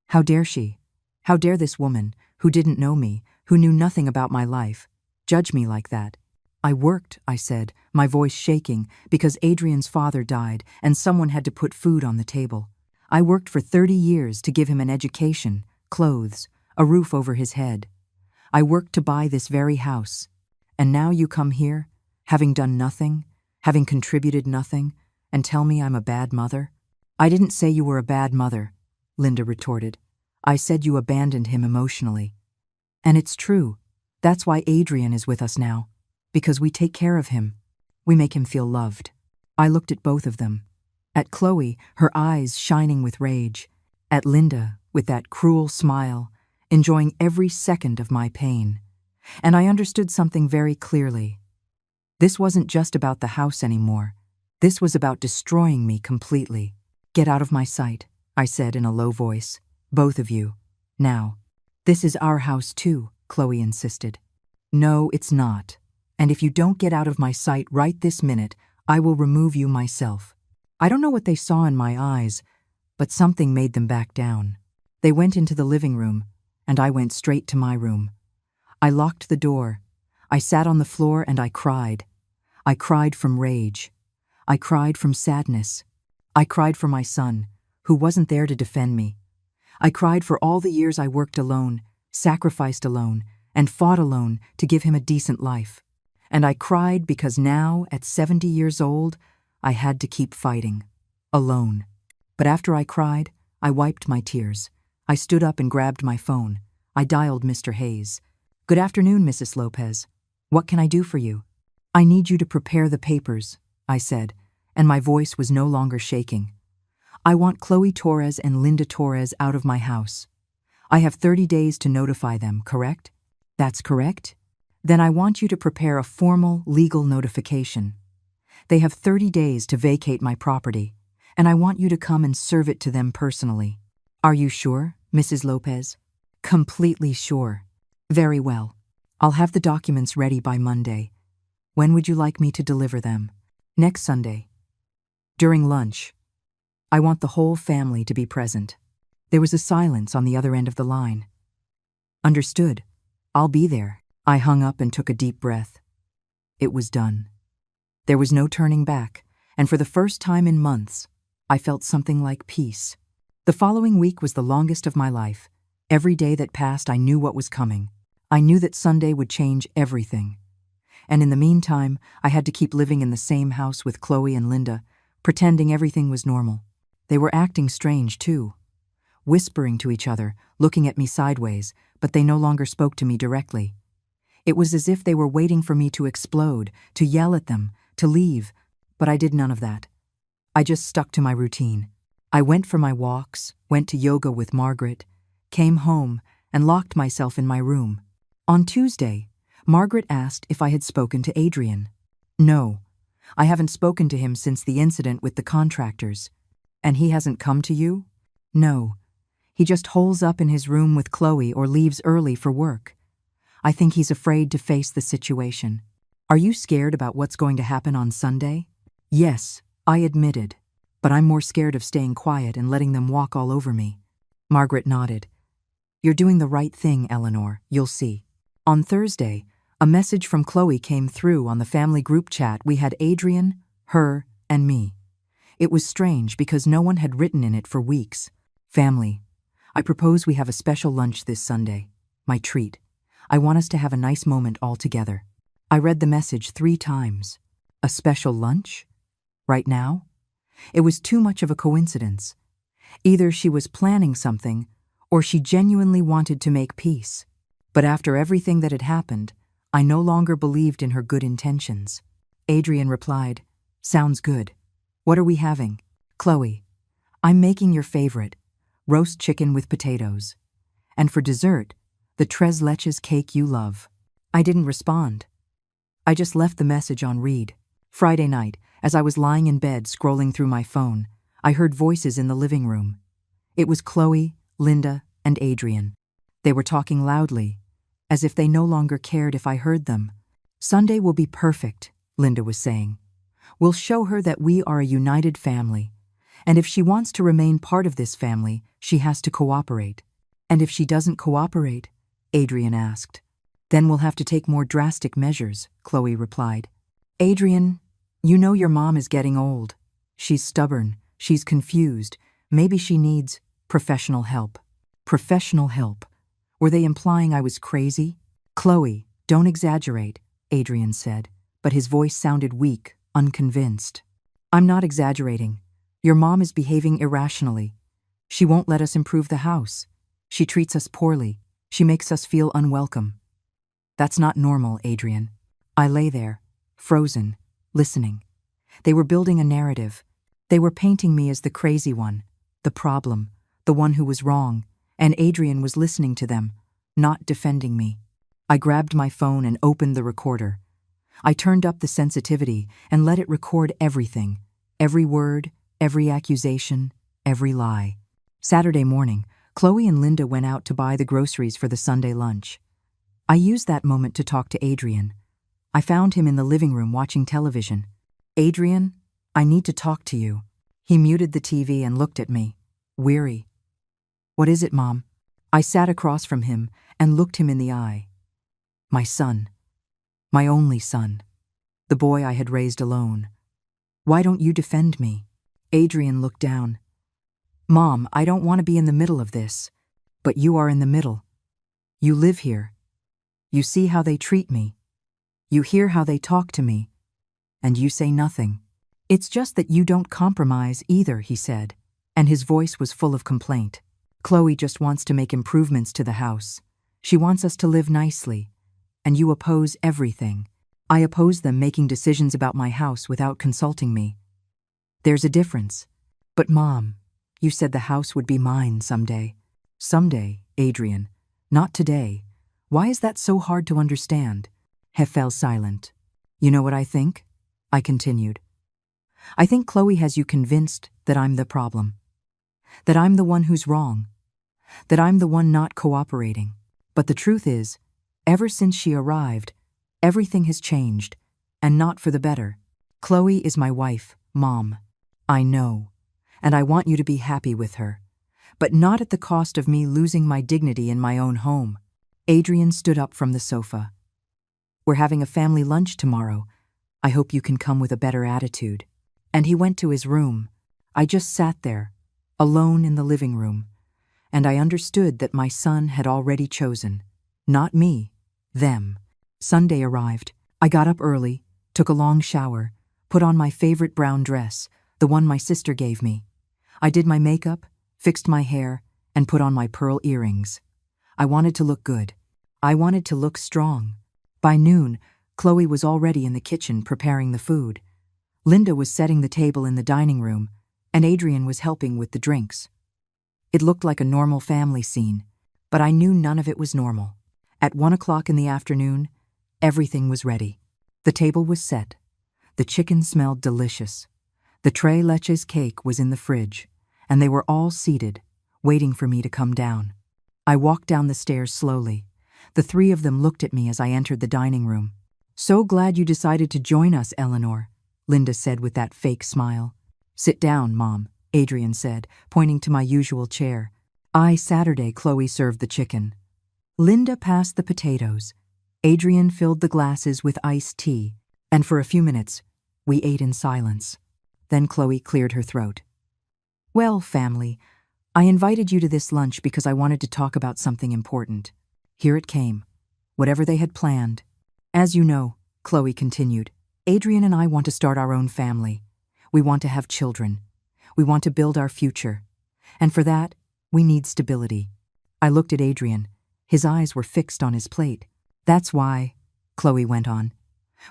How dare she? How dare this woman, who didn't know me, who knew nothing about my life, judge me like that? I worked, I said, my voice shaking, because Adrian's father died and someone had to put food on the table. I worked for 30 years to give him an education, clothes, a roof over his head. I worked to buy this very house. And now you come here, having done nothing, having contributed nothing, and tell me I'm a bad mother? I didn't say you were a bad mother, Linda retorted. I said you abandoned him emotionally. And it's true. That's why Adrian is with us now. Because we take care of him. We make him feel loved. I looked at both of them. At Chloe, her eyes shining with rage. At Linda, with that cruel smile, enjoying every second of my pain. And I understood something very clearly. This wasn't just about the house anymore. This was about destroying me completely. Get out of my sight, I said in a low voice. Both of you. Now. This is our house too, Chloe insisted. No, it's not. And if you don't get out of my sight right this minute, I will remove you myself. I don't know what they saw in my eyes, but something made them back down. They went into the living room, and I went straight to my room. I locked the door. I sat on the floor and I cried. I cried from rage. I cried from sadness. I cried for my son, who wasn't there to defend me. I cried for all the years I worked alone, sacrificed alone, and fought alone to give him a decent life. And I cried because now, at 70 years old, I had to keep fighting. Alone. But after I cried, I wiped my tears. I stood up and grabbed my phone. I dialed Mr. Hayes. Good afternoon, Mrs. Lopez. What can I do for you? I need you to prepare the papers, I said, and my voice was no longer shaking. I want Chloe Torres and Linda Torres out of my house. I have 30 days to notify them, correct? That's correct? Then I want you to prepare a formal legal notification. They have 30 days to vacate my property, and I want you to come and serve it to them personally. Are you sure, Mrs. Lopez? Completely sure. Very well. I'll have the documents ready by Monday. When would you like me to deliver them? Next Sunday. During lunch. I want the whole family to be present. There was a silence on the other end of the line. Understood. I'll be there. I hung up and took a deep breath. It was done. There was no turning back, and for the first time in months, I felt something like peace. The following week was the longest of my life. Every day that passed, I knew what was coming. I knew that Sunday would change everything. And in the meantime, I had to keep living in the same house with Chloe and Linda, pretending everything was normal. They were acting strange, too. Whispering to each other, looking at me sideways, but they no longer spoke to me directly. It was as if they were waiting for me to explode, to yell at them, to leave, but I did none of that. I just stuck to my routine. I went for my walks, went to yoga with Margaret, came home, and locked myself in my room. On Tuesday, Margaret asked if I had spoken to Adrian. No, I haven't spoken to him since the incident with the contractors. And he hasn't come to you? No. He just holes up in his room with Chloe or leaves early for work. I think he's afraid to face the situation. Are you scared about what's going to happen on Sunday? Yes, I admitted, but I'm more scared of staying quiet and letting them walk all over me. Margaret nodded. You're doing the right thing, Eleanor, you'll see. On Thursday, a message from Chloe came through on the family group chat. We had Adrian, her, and me. It was strange because no one had written in it for weeks. Family, I propose we have a special lunch this Sunday. My treat. I want us to have a nice moment all together. I read the message 3 times. A special lunch? Right now? It was too much of a coincidence. Either she was planning something, or she genuinely wanted to make peace. But after everything that had happened, I no longer believed in her good intentions. Adrian replied, Sounds good. What are we having? Chloe, I'm making your favorite, roast chicken with potatoes. And for dessert, the tres leches cake you love. I didn't respond. I just left the message on read. Friday night, as I was lying in bed scrolling through my phone, I heard voices in the living room. It was Chloe, Linda, and Adrian. They were talking loudly, as if they no longer cared if I heard them. Sunday will be perfect, Linda was saying. We'll show her that we are a united family, and if she wants to remain part of this family, she has to cooperate. And if she doesn't cooperate, Adrian asked. Then we'll have to take more drastic measures, Chloe replied. Adrian, you know your mom is getting old. She's stubborn, she's confused, maybe she needs professional help. Professional help? Were they implying I was crazy? Chloe, don't exaggerate, Adrian said, but his voice sounded weak, unconvinced. I'm not exaggerating. Your mom is behaving irrationally. She won't let us improve the house. She treats us poorly. She makes us feel unwelcome. That's not normal, Adrian. I lay there, frozen, listening. They were building a narrative. They were painting me as the crazy one, the problem, the one who was wrong, and Adrian was listening to them, not defending me. I grabbed my phone and opened the recorder. I turned up the sensitivity and let it record everything, every word, every accusation, every lie. Saturday morning, Chloe and Linda went out to buy the groceries for the Sunday lunch. I used that moment to talk to Adrian. I found him in the living room watching television. Adrian, I need to talk to you. He muted the TV and looked at me, weary. What is it, Mom? I sat across from him and looked him in the eye. My son. My only son. The boy I had raised alone. Why don't you defend me? Adrian looked down. Mom, I don't want to be in the middle of this, but you are in the middle. You live here. You see how they treat me. You hear how they talk to me. And you say nothing. It's just that you don't compromise either, he said, and his voice was full of complaint. Chloe just wants to make improvements to the house. She wants us to live nicely. And you oppose everything. I oppose them making decisions about my house without consulting me. There's a difference. But Mom, you said the house would be mine someday. Someday, Adrian. Not today. Why is that so hard to understand? He fell silent. You know what I think? I continued. I think Chloe has you convinced that I'm the problem. That I'm the one who's wrong. That I'm the one not cooperating. But the truth is, ever since she arrived, everything has changed, and not for the better. Chloe is my wife, Mom. I know, and I want you to be happy with her, but not at the cost of me losing my dignity in my own home. Adrian stood up from the sofa. We're having a family lunch tomorrow. I hope you can come with a better attitude. And he went to his room. I just sat there, alone in the living room, and I understood that my son had already chosen. Not me, them. Sunday arrived. I got up early, took a long shower, put on my favorite brown dress, the one my sister gave me. I did my makeup, fixed my hair, and put on my pearl earrings. I wanted to look good. I wanted to look strong. By noon, Chloe was already in the kitchen preparing the food. Linda was setting the table in the dining room, and Adrian was helping with the drinks. It looked like a normal family scene, but I knew none of it was normal. At 1 o'clock in the afternoon, everything was ready. The table was set. The chicken smelled delicious. The tres leches cake was in the fridge, and they were all seated, waiting for me to come down. I walked down the stairs slowly. The three of them looked at me as I entered the dining room. So glad you decided to join us, Eleanor, Linda said with that fake smile. Sit down, Mom, Adrian said, pointing to my usual chair. Saturday, Chloe served the chicken. Linda passed the potatoes. Adrian filled the glasses with iced tea, and for a few minutes, we ate in silence. Then Chloe cleared her throat. Well, family, I invited you to this lunch because I wanted to talk about something important. Here it came, whatever they had planned. As you know, Chloe continued, Adrian and I want to start our own family. We want to have children. We want to build our future. And for that, we need stability. I looked at Adrian. His eyes were fixed on his plate. That's why, Chloe went on,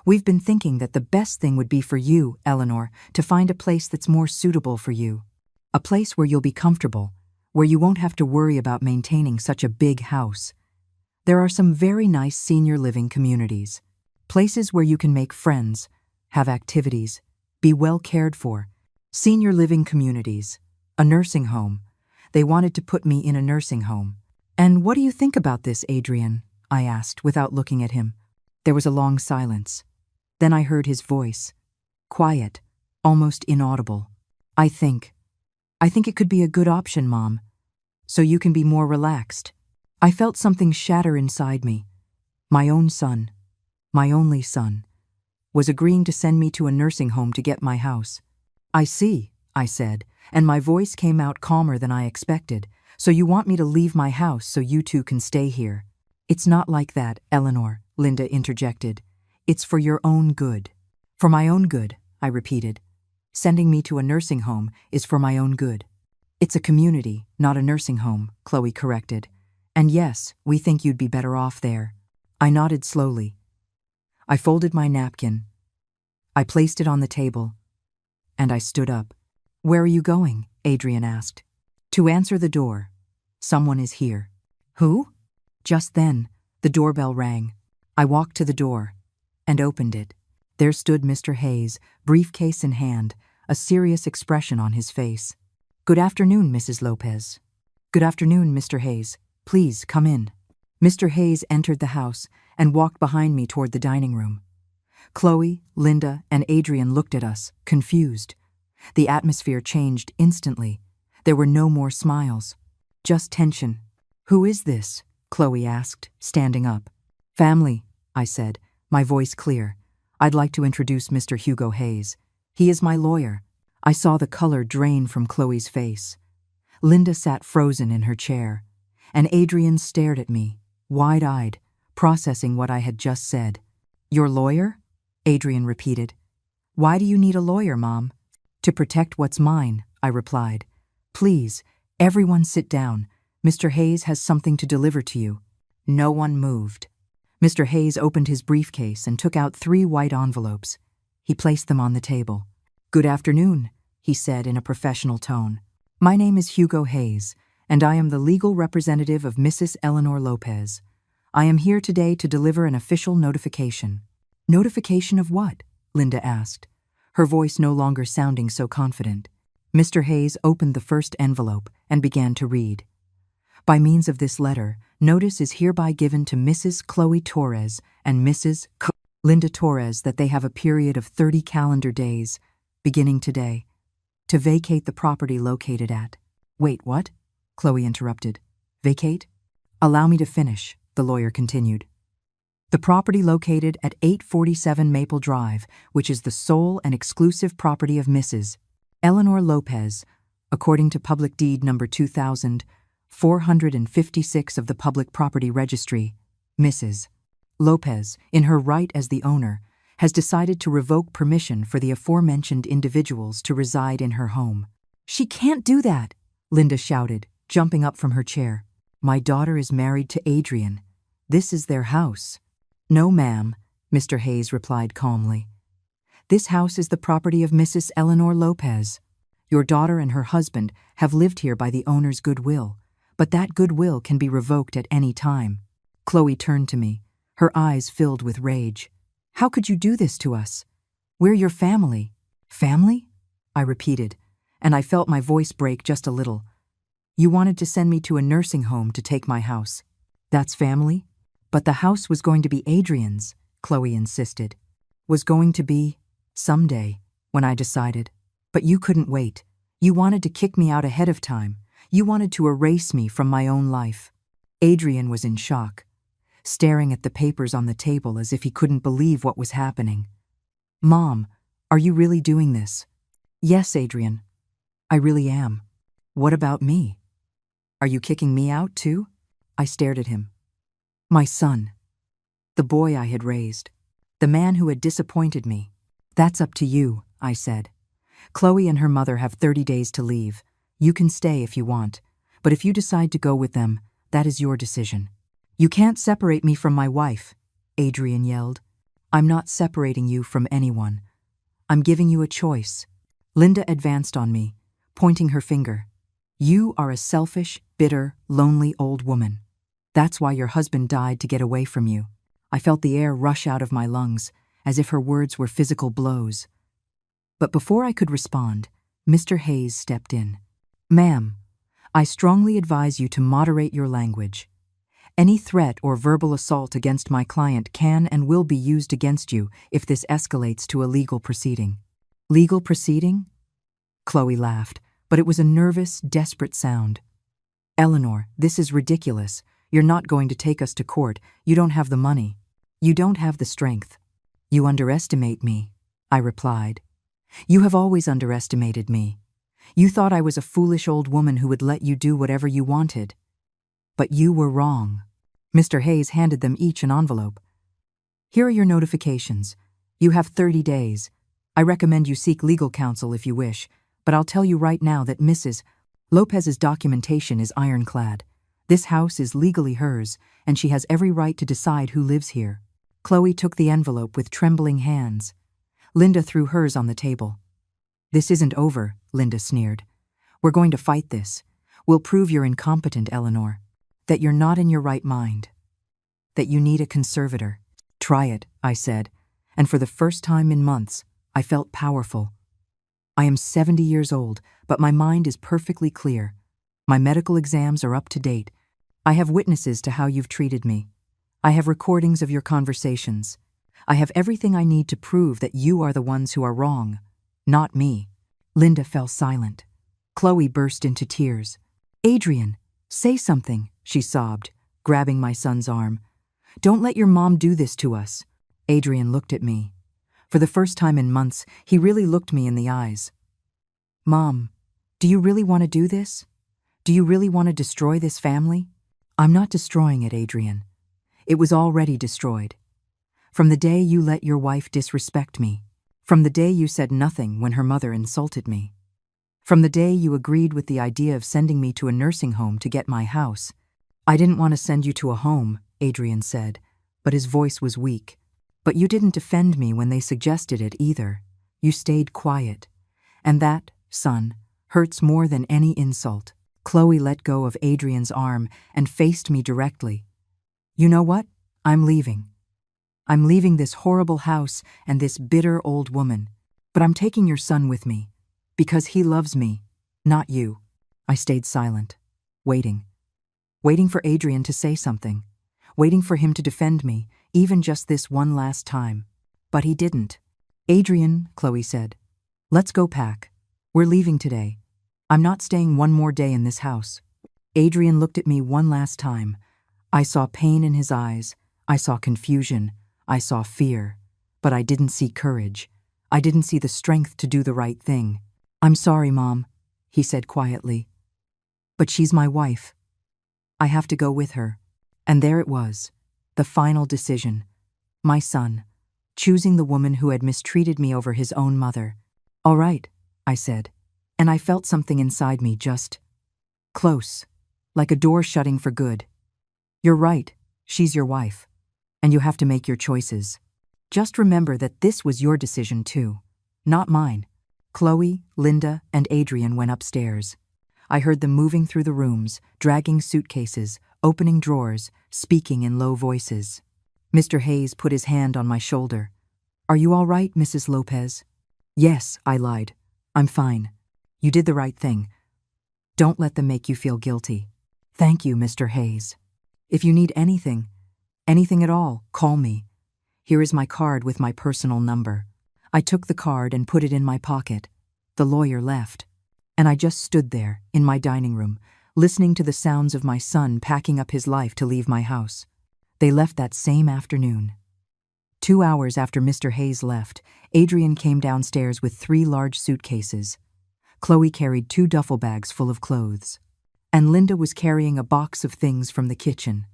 we've been thinking that the best thing would be for you, Eleanor, to find a place that's more suitable for you. A place where you'll be comfortable, where you won't have to worry about maintaining such a big house. There are some very nice senior living communities, places where you can make friends, have activities, be well cared for. Senior living communities, a nursing home. They wanted to put me in a nursing home. And what do you think about this, Adrian? I asked without looking at him. There was a long silence. Then I heard his voice, quiet, almost inaudible. I think it could be a good option, Mom, so you can be more relaxed. I felt something shatter inside me. My own son, my only son, was agreeing to send me to a nursing home to get my house. I see, I said, and my voice came out calmer than I expected. So you want me to leave my house so you two can stay here? It's not like that, Eleanor, Linda interjected. It's for your own good. For my own good, I repeated. Sending me to a nursing home is for my own good. It's a community, not a nursing home, Chloe corrected. And yes, we think you'd be better off there. I nodded slowly. I folded my napkin. I placed it on the table. And I stood up. Where are you going? Adrian asked. To answer the door. Someone is here. Who? Just then, the doorbell rang. I walked to the door and opened it. There stood Mr. Hayes, briefcase in hand, a serious expression on his face. Good afternoon, Mrs. Lopez. Good afternoon, Mr. Hayes. Please come in. Mr. Hayes entered the house and walked behind me toward the dining room. Chloe, Linda, and Adrian looked at us, confused. The atmosphere changed instantly. There were no more smiles, just tension. Who is this? Chloe asked, standing up. Family, I said, my voice clear. I'd like to introduce Mr. Hugo Hayes. He is my lawyer. I saw the color drain from Chloe's face. Linda sat frozen in her chair, and Adrian stared at me, wide-eyed, processing what I had just said. Your lawyer? Adrian repeated. Why do you need a lawyer, Mom? To protect what's mine, I replied. Please, everyone sit down. Mr. Hayes has something to deliver to you. No one moved. Mr. Hayes opened his briefcase and took out 3 white envelopes. He placed them on the table. Good afternoon, he said in a professional tone. My name is Hugo Hayes, and I am the legal representative of Mrs. Eleanor Lopez. I am here today to deliver an official notification. Notification of what? Linda asked, her voice no longer sounding so confident. Mr. Hayes opened the first envelope and began to read. By means of this letter, notice is hereby given to Mrs. Chloe Torres and Mrs. Linda Torres that they have a period of 30 calendar days, beginning today, to vacate the property located at— Wait, what? Chloe interrupted. Vacate? Allow me to finish, the lawyer continued. The property located at 847 Maple Drive, which is the sole and exclusive property of Mrs. Eleanor Lopez, according to Public Deed number 2456 of the Public Property Registry, Mrs. Lopez, in her right as the owner, has decided to revoke permission for the aforementioned individuals to reside in her home. She can't do that, Linda shouted, jumping up from her chair. My daughter is married to Adrian. This is their house. No, ma'am, Mr. Hayes replied calmly. This house is the property of Mrs. Eleanor Lopez. Your daughter and her husband have lived here by the owner's goodwill, but that goodwill can be revoked at any time. Chloe turned to me, her eyes filled with rage. How could you do this to us? We're your family. Family? I repeated, and I felt my voice break just a little. You wanted to send me to a nursing home to take my house. That's family? But the house was going to be Adrian's, Chloe insisted. Was going to be someday, when I decided. But you couldn't wait. You wanted to kick me out ahead of time. You wanted to erase me from my own life. Adrian was in shock, staring at the papers on the table as if he couldn't believe what was happening. Mom, are you really doing this? Yes, Adrian. I really am. What about me? Are you kicking me out too? I stared at him. My son. The boy I had raised. The man who had disappointed me. That's up to you, I said. Chloe and her mother have 30 days to leave. You can stay if you want, but if you decide to go with them, that is your decision. You can't separate me from my wife, Adrian yelled. I'm not separating you from anyone. I'm giving you a choice. Linda advanced on me, pointing her finger. You are a selfish, bitter, lonely old woman. That's why your husband died, to get away from you. I felt the air rush out of my lungs, as if her words were physical blows. But before I could respond, Mr. Hayes stepped in. Ma'am, I strongly advise you to moderate your language. Any threat or verbal assault against my client can and will be used against you if this escalates to a legal proceeding. Legal proceeding? Chloe laughed, but it was a nervous, desperate sound. Eleanor, this is ridiculous. You're not going to take us to court. You don't have the money. You don't have the strength. You underestimate me, I replied. You have always underestimated me. You thought I was a foolish old woman who would let you do whatever you wanted. But you were wrong. Mr. Hayes handed them each an envelope. Here are your notifications. You have 30 days. I recommend you seek legal counsel if you wish, but I'll tell you right now that Mrs. Lopez's documentation is ironclad. This house is legally hers, and she has every right to decide who lives here. Chloe took the envelope with trembling hands. Linda threw hers on the table. This isn't over, Linda sneered. We're going to fight this. We'll prove you're incompetent, Eleanor. That you're not in your right mind. That you need a conservator. Try it, I said, and for the first time in months, I felt powerful. I am 70 years old, but my mind is perfectly clear. My medical exams are up to date. I have witnesses to how you've treated me. I have recordings of your conversations. I have everything I need to prove that you are the ones who are wrong, not me. Linda fell silent. Chloe burst into tears. Adrian, say something, she sobbed, grabbing my son's arm. Don't let your mom do this to us. Adrian looked at me. For the first time in months, he really looked me in the eyes. Mom, do you really want to do this? Do you really want to destroy this family? I'm not destroying it, Adrian. It was already destroyed. From the day you let your wife disrespect me, from the day you said nothing when her mother insulted me, from the day you agreed with the idea of sending me to a nursing home to get my house. I didn't want to send you to a home, Adrian said, but his voice was weak. But you didn't defend me when they suggested it either. You stayed quiet. And that, son, hurts more than any insult. Chloe let go of Adrian's arm and faced me directly. You know what? I'm leaving. I'm leaving this horrible house and this bitter old woman. But I'm taking your son with me. Because he loves me, not you. I stayed silent, waiting. Waiting for Adrian to say something. Waiting for him to defend me, even just this one last time. But he didn't. Adrian, Chloe said, let's go pack. We're leaving today. I'm not staying one more day in this house. Adrian looked at me one last time. I saw pain in his eyes. I saw confusion. I saw fear. But I didn't see courage. I didn't see the strength to do the right thing. I'm sorry, Mom, he said quietly. But she's my wife. I have to go with her. And there it was, the final decision. My son, choosing the woman who had mistreated me over his own mother. All right, I said, and I felt something inside me just close, like a door shutting for good. You're right, she's your wife, and you have to make your choices. Just remember that this was your decision too, not mine. Chloe, Linda, and Adrian went upstairs. I heard them moving through the rooms, dragging suitcases, opening drawers, speaking in low voices. Mr. Hayes put his hand on my shoulder. Are you all right, Mrs. Lopez? Yes, I lied. I'm fine. You did the right thing. Don't let them make you feel guilty. Thank you, Mr. Hayes. If you need anything at all, call me. Here is my card with my personal number. I took the card and put it in my pocket. The lawyer left. And I just stood there, in my dining room, listening to the sounds of my son packing up his life to leave my house. They left that same afternoon. 2 hours after Mr. Hayes left, Adrian came downstairs with 3 large suitcases. Chloe carried 2 duffel bags full of clothes. And Linda was carrying a box of things from the kitchen.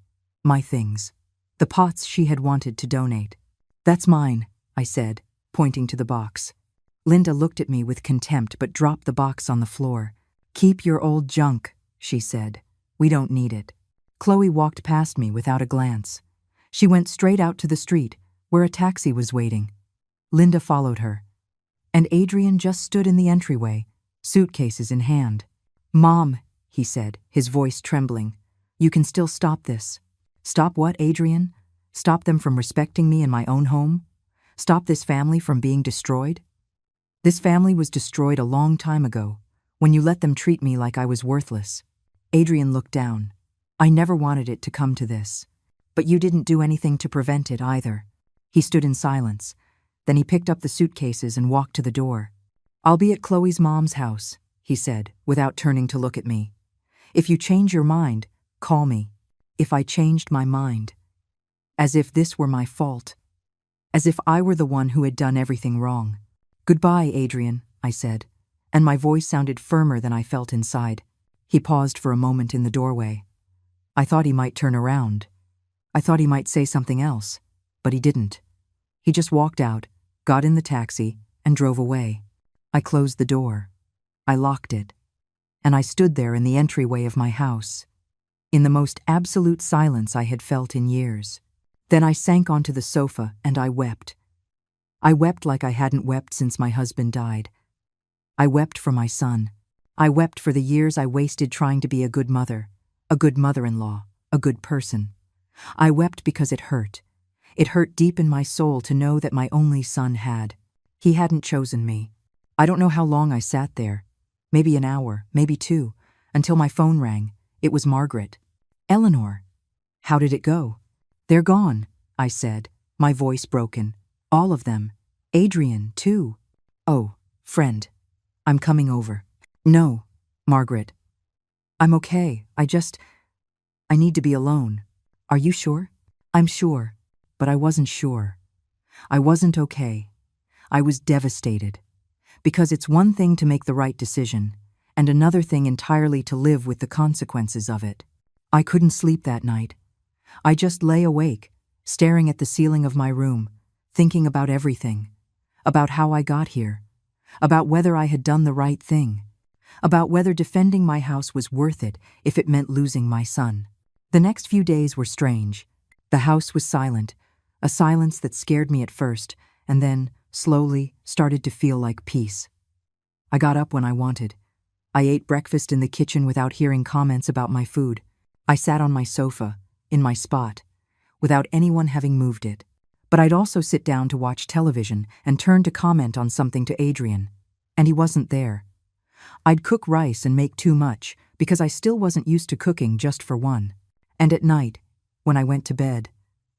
My things. The pots she had wanted to donate. That's mine, I said, pointing to the box. Linda looked at me with contempt but dropped the box on the floor. Keep your old junk, she said. We don't need it. Chloe walked past me without a glance. She went straight out to the street, where a taxi was waiting. Linda followed her. And Adrian just stood in the entryway, suitcases in hand. Mom, he said, his voice trembling. You can still stop this. Stop what, Adrian? Stop them from respecting me in my own home? Stop this family from being destroyed? This family was destroyed a long time ago, when you let them treat me like I was worthless. Adrian looked down. I never wanted it to come to this. But you didn't do anything to prevent it either. He stood in silence. Then he picked up the suitcases and walked to the door. I'll be at Chloe's mom's house, he said, without turning to look at me. If you change your mind, call me. If I changed my mind. As if this were my fault. As if I were the one who had done everything wrong. Goodbye, Adrian, I said, and my voice sounded firmer than I felt inside. He paused for a moment in the doorway. I thought he might turn around. I thought he might say something else, but he didn't. He just walked out, got in the taxi, and drove away. I closed the door. I locked it. And I stood there in the entryway of my house, in the most absolute silence I had felt in years. Then I sank onto the sofa and I wept. I wept like I hadn't wept since my husband died. I wept for my son. I wept for the years I wasted trying to be a good mother, a good mother-in-law, a good person. I wept because it hurt. It hurt deep in my soul to know that my only son had. He hadn't chosen me. I don't know how long I sat there. Maybe an hour, maybe 2, until my phone rang. It was Margaret. "Eleanor, how did it go?" "They're gone," I said, my voice broken. "All of them. Adrian, too." "Oh, friend, I'm coming over." "No, Margaret. I'm okay. I need to be alone." "Are you sure?" "I'm sure, but I wasn't sure. I wasn't okay. I was devastated. Because it's one thing to make the right decision, and another thing entirely to live with the consequences of it. I couldn't sleep that night. I just lay awake, staring at the ceiling of my room, thinking about everything. About how I got here. About whether I had done the right thing. About whether defending my house was worth it if it meant losing my son. The next few days were strange. The house was silent, a silence that scared me at first, and then, slowly, started to feel like peace. I got up when I wanted. I ate breakfast in the kitchen without hearing comments about my food. I sat on my sofa, in my spot, without anyone having moved it. But I'd also sit down to watch television and turn to comment on something to Adrian, and he wasn't there. I'd cook rice and make too much, because I still wasn't used to cooking just for one. And at night, when I went to bed,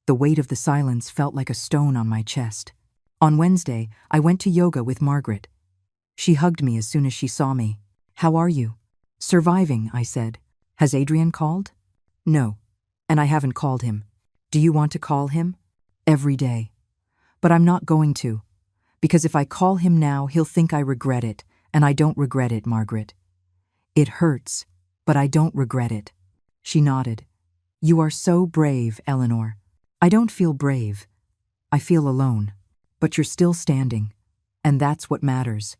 the weight of the silence felt like a stone on my chest. On Wednesday, I went to yoga with Margaret. She hugged me as soon as she saw me. "How are you?" "Surviving," I said. "Has Adrian called?" "No, and I haven't called him." "Do you want to call him?" "Every day. But I'm not going to, because if I call him now, he'll think I regret it, and I don't regret it, Margaret. It hurts, but I don't regret it." She nodded. "You are so brave, Eleanor." "I don't feel brave. I feel alone. But you're still standing, and that's what matters."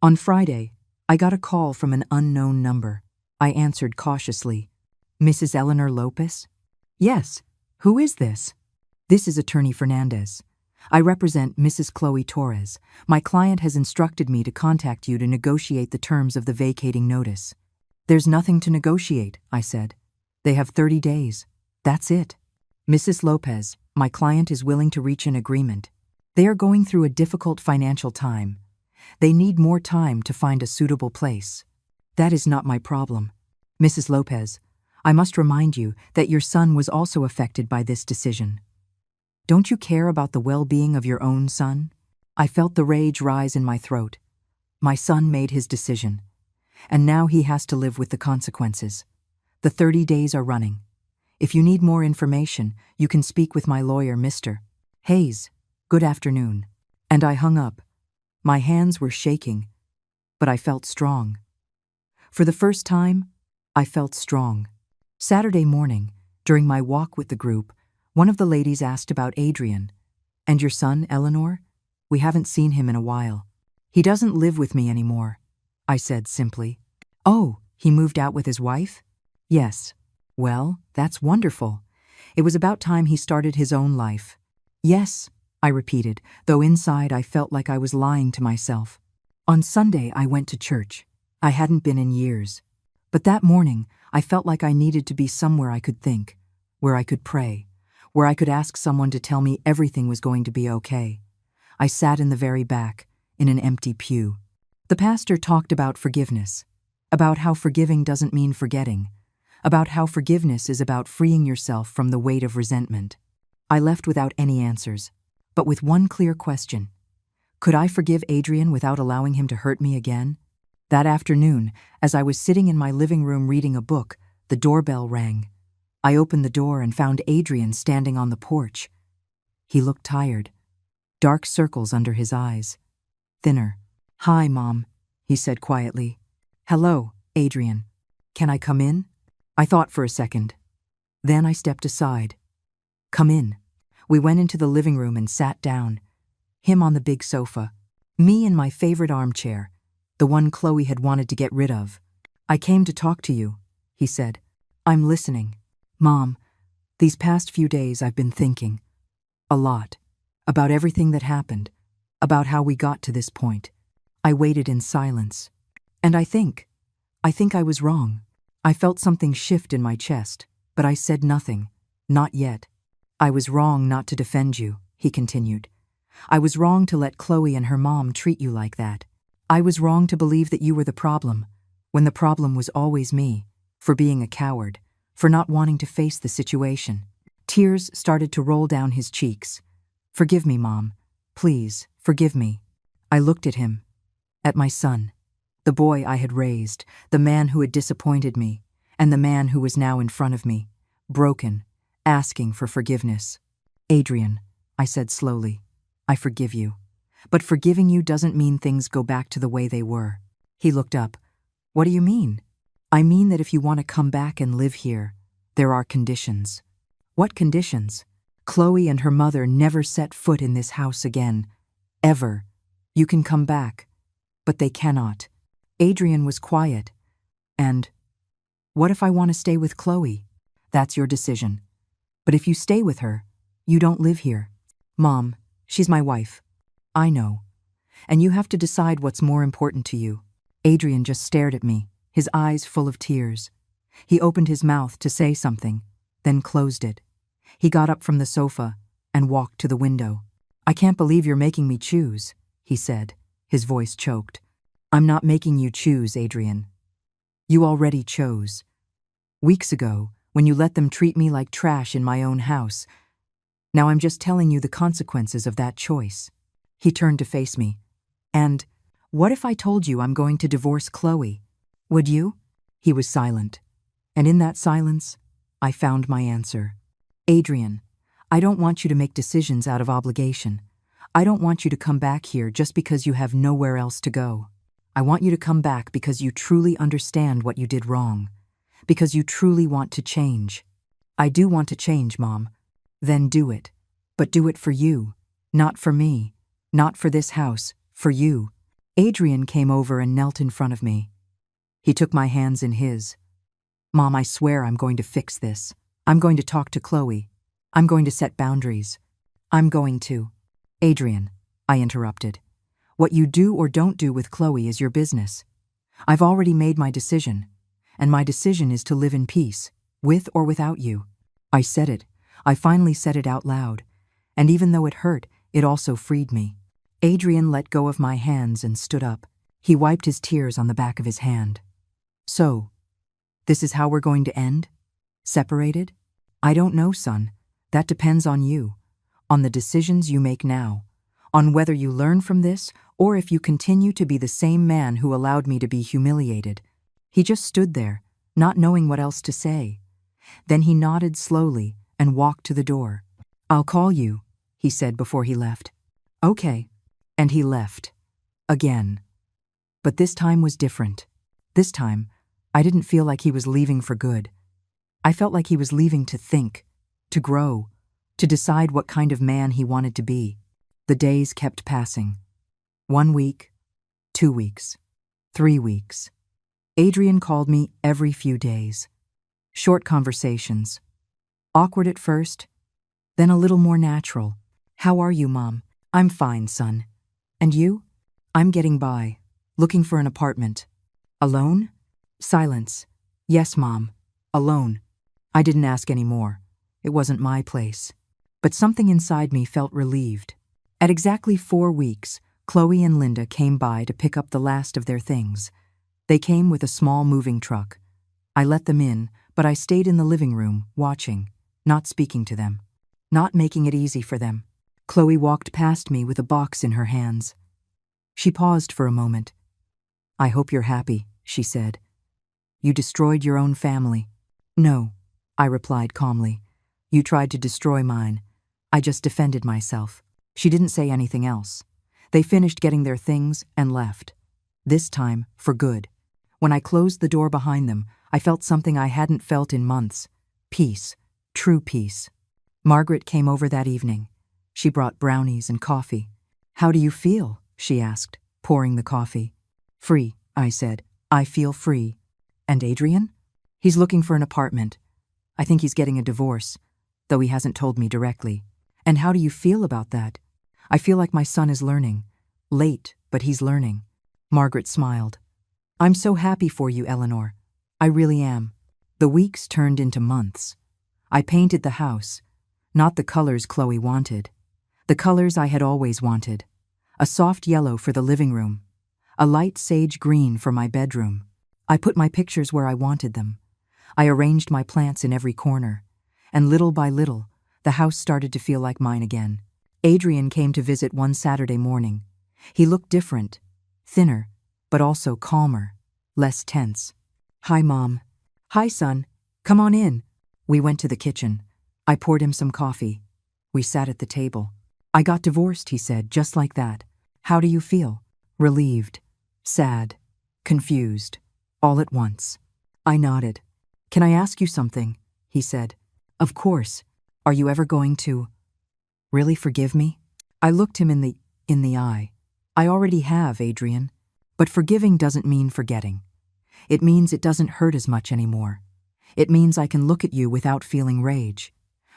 On Friday, I got a call from an unknown number. I answered cautiously. "Mrs. Eleanor Lopez?" "Yes. Who is this?" "This is Attorney Fernandez. I represent Mrs. Chloe Torres. My client has instructed me to contact you to negotiate the terms of the vacating notice." "There's nothing to negotiate," I said. "They have 30 days. That's it." "Mrs. Lopez, my client is willing to reach an agreement. They are going through a difficult financial time. They need more time to find a suitable place." "That is not my problem. Mrs. Lopez, I must remind you that your son was also affected by this decision. Don't you care about the well-being of your own son?" I felt the rage rise in my throat. My son made his decision, and now he has to live with the consequences. The 30 days are running. If you need more information, you can speak with my lawyer, Mr. Hayes. Good afternoon." And I hung up. My hands were shaking, but I felt strong. For the first time, I felt strong. Saturday morning, during my walk with the group, one of the ladies asked about Adrian. "And your son, Eleanor? We haven't seen him in a while." "He doesn't live with me anymore," I said simply. "Oh, he moved out with his wife?" "Yes." "Well, that's wonderful. It was about time he started his own life." "Yes," I repeated, though inside I felt like I was lying to myself. On Sunday, I went to church. I hadn't been in years. But that morning, I felt like I needed to be somewhere I could think, where I could pray, where I could ask someone to tell me everything was going to be okay. I sat in the very back, in an empty pew. The pastor talked about forgiveness, about how forgiving doesn't mean forgetting, about how forgiveness is about freeing yourself from the weight of resentment. I left without any answers, but with one clear question. Could I forgive Adrian without allowing him to hurt me again? That afternoon, as I was sitting in my living room reading a book, the doorbell rang. I opened the door and found Adrian standing on the porch. He looked tired, dark circles under his eyes, thinner. "Hi, Mom," he said quietly. "Hello, Adrian. Can I come in?" I thought for a second. Then I stepped aside. "Come in." We went into the living room and sat down, him on the big sofa, Me in my favorite armchair, the one Chloe had wanted to get rid of. "I came to talk to you," he said. "I'm listening." "Mom, these past few days I've been thinking. A lot. About everything that happened. About how we got to this point." I waited in silence. "And I think I was wrong." I felt something shift in my chest, but I said nothing. "Not yet. I was wrong not to defend you," he continued. "I was wrong to let Chloe and her mom treat you like that. I was wrong to believe that you were the problem, when the problem was always me, for being a coward, for not wanting to face the situation." Tears started to roll down his cheeks. "Forgive me, Mom. Please, forgive me." I looked at him, at my son, the boy I had raised, the man who had disappointed me, and the man who was now in front of me, broken, asking for forgiveness. "Adrian," I said slowly, "I forgive you. But forgiving you doesn't mean things go back to the way they were." He looked up. "What do you mean?" "I mean that if you want to come back and live here, there are conditions." "What conditions?" "Chloe and her mother never set foot in this house again. Ever. You can come back, but they cannot." Adrian was quiet. "And what if I want to stay with Chloe?" "That's your decision. But if you stay with her, you don't live here." "Mom, she's my wife." "I know. And you have to decide what's more important to you." Adrian just stared at me, his eyes full of tears. He opened his mouth to say something, then closed it. He got up from the sofa and walked to the window. "I can't believe you're making me choose," he said, his voice choked. "I'm not making you choose, Adrian. You already chose. Weeks ago, when you let them treat me like trash in my own house. Now I'm just telling you the consequences of that choice." He turned to face me. "And what if I told you I'm going to divorce Chloe? Would you?" He was silent. And in that silence, I found my answer. "Adrian, I don't want you to make decisions out of obligation. I don't want you to come back here just because you have nowhere else to go. I want you to come back because you truly understand what you did wrong. Because you truly want to change." "I do want to change, Mom." "Then do it. But do it for you. Not for me. Not for this house. For you." Adrian came over and knelt in front of me. He took my hands in his. "Mom, I swear I'm going to fix this. I'm going to talk to Chloe. I'm going to set boundaries. I'm going to—" "Adrian," I interrupted. "What you do or don't do with Chloe is your business. I've already made my decision, and my decision is to live in peace, with or without you." I said it. I finally said it out loud, and even though it hurt, it also freed me. Adrian let go of my hands and stood up. He wiped his tears on the back of his hand. "So, this is how we're going to end? Separated?" "I don't know, son. That depends on you, on the decisions you make now, on whether you learn from this or if you continue to be the same man who allowed me to be humiliated." He just stood there, not knowing what else to say. Then he nodded slowly and walked to the door. "I'll call you," he said before he left. "Okay." And he left. Again. But this time was different. This time, I didn't feel like he was leaving for good. I felt like he was leaving to think, to grow, to decide what kind of man he wanted to be. The days kept passing. 1 week, 2 weeks, 3 weeks. Adrian called me every few days. Short conversations. Awkward at first, then a little more natural. "How are you, Mom?" "I'm fine, son." "And you?" "I'm getting by, looking for an apartment." "Alone?" Silence. "Yes, Mom. Alone." I didn't ask any more. It wasn't my place. But something inside me felt relieved. At exactly 4 weeks, Chloe and Linda came by to pick up the last of their things. They came with a small moving truck. I let them in, but I stayed in the living room, watching, not speaking to them, not making it easy for them. Chloe walked past me with a box in her hands. She paused for a moment. "I hope you're happy," she said. "You destroyed your own family." "No," I replied calmly. "You tried to destroy mine. I just defended myself." She didn't say anything else. They finished getting their things and left. This time, for good. When I closed the door behind them, I felt something I hadn't felt in months. Peace. True peace. Margaret came over that evening. She brought brownies and coffee. "How do you feel?" she asked, pouring the coffee. Free, I said. I feel free. And Adrian? He's looking for an apartment. I think he's getting a divorce, though he hasn't told me directly. And how do you feel about that? I feel like my son is learning. Late, but he's learning. Margaret smiled. I'm so happy for you, Eleanor. I really am. The weeks turned into months. I painted the house. Not the colors Chloe wanted. The colors I had always wanted. A soft yellow for the living room. A light sage green for my bedroom. I put my pictures where I wanted them. I arranged my plants in every corner. And little by little, the house started to feel like mine again. Adrian came to visit one Saturday morning. He looked different. Thinner, but also calmer. Less tense. Hi, Mom. Hi, son. Come on in. We went to the kitchen. I poured him some coffee. We sat at the table. I got divorced, he said, just like that. How do you feel? Relieved. Sad. Confused. All at once. I nodded. Can I ask you something? He said. Of course. Are you ever going to really forgive me? I looked him in the eye. I already have, Adrian. But forgiving doesn't mean forgetting. It means it doesn't hurt as much anymore. It means I can look at you without feeling rage.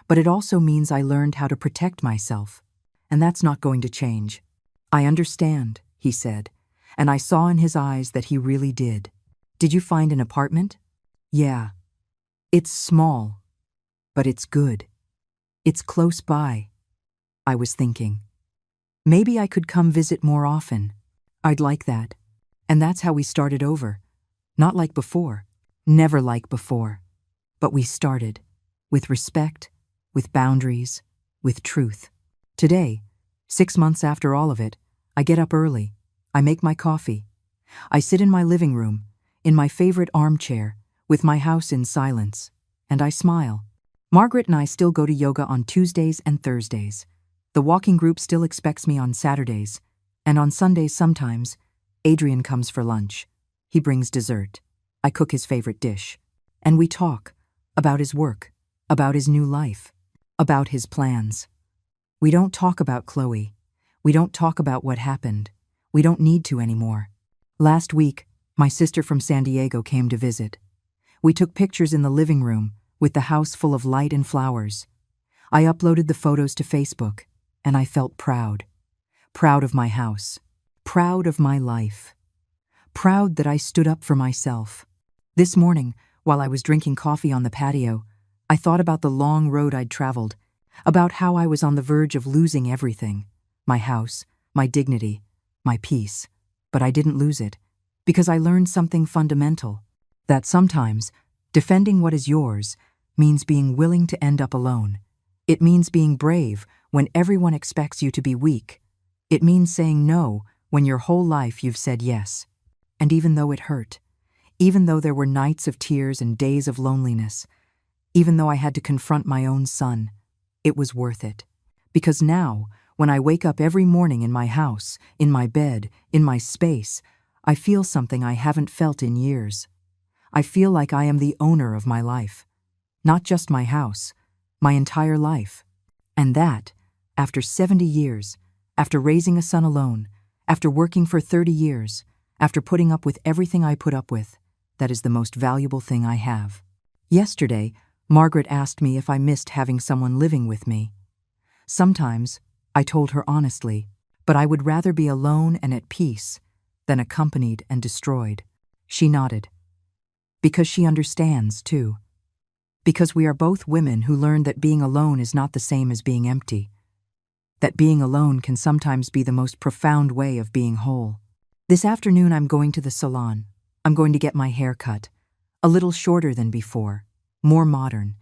But it also means I learned how to protect myself. And that's not going to change. I understand, he said, and I saw in his eyes that he really did. Did you find an apartment? Yeah. It's small, but it's good. It's close by. I was thinking. Maybe I could come visit more often. I'd like that. And that's how we started over. Not like before. Never like before. But we started. With respect, with boundaries, with truth. Today, 6 months after all of it, I get up early. I make my coffee. I sit in my living room, in my favorite armchair, with my house in silence, and I smile. Margaret and I still go to yoga on Tuesdays and Thursdays. The walking group still expects me on Saturdays, and on Sundays sometimes, Adrian comes for lunch. He brings dessert. I cook his favorite dish. And we talk about his work, about his new life, about his plans. We don't talk about Chloe. We don't talk about what happened. We don't need to anymore. Last week, my sister from San Diego came to visit. We took pictures in the living room with the house full of light and flowers. I uploaded the photos to Facebook, and I felt proud. Proud of my house. Proud of my life. Proud that I stood up for myself. This morning, while I was drinking coffee on the patio, I thought about the long road I'd traveled, about how I was on the verge of losing everything. My house, my dignity, my peace. But I didn't lose it, because I learned something fundamental, that sometimes defending what is yours means being willing to end up alone. It means being brave when everyone expects you to be weak. It means saying no when your whole life you've said yes. And even though it hurt, even though there were nights of tears and days of loneliness, even though I had to confront my own son, it was worth it. Because now, when I wake up every morning in my house, in my bed, in my space, I feel something I haven't felt in years. I feel like I am the owner of my life. Not just my house, my entire life. And that, after 70 years, after raising a son alone, after working for 30 years, after putting up with everything I put up with, that is the most valuable thing I have. Yesterday, Margaret asked me if I missed having someone living with me. Sometimes, I told her honestly, but I would rather be alone and at peace than accompanied and destroyed. She nodded. Because she understands, too. Because we are both women who learned that being alone is not the same as being empty. That being alone can sometimes be the most profound way of being whole. This afternoon I'm going to the salon. I'm going to get my hair cut. A little shorter than before, more modern.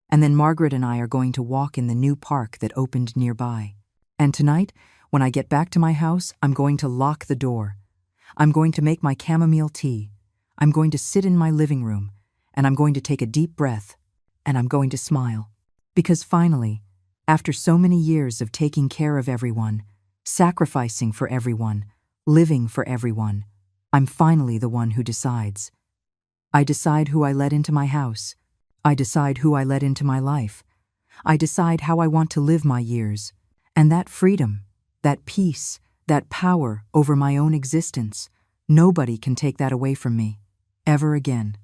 And then Margaret and I are going to walk in the new park that opened nearby. And tonight, when I get back to my house, I'm going to lock the door. I'm going to make my chamomile tea. I'm going to sit in my living room, and I'm going to take a deep breath, and I'm going to smile. Because finally, after so many years of taking care of everyone, sacrificing for everyone, living for everyone, I'm finally the one who decides. I decide who I let into my house. I decide who I let into my life. I decide how I want to live my years. And that freedom, that peace, that power over my own existence. Nobody can take that away from me, ever again.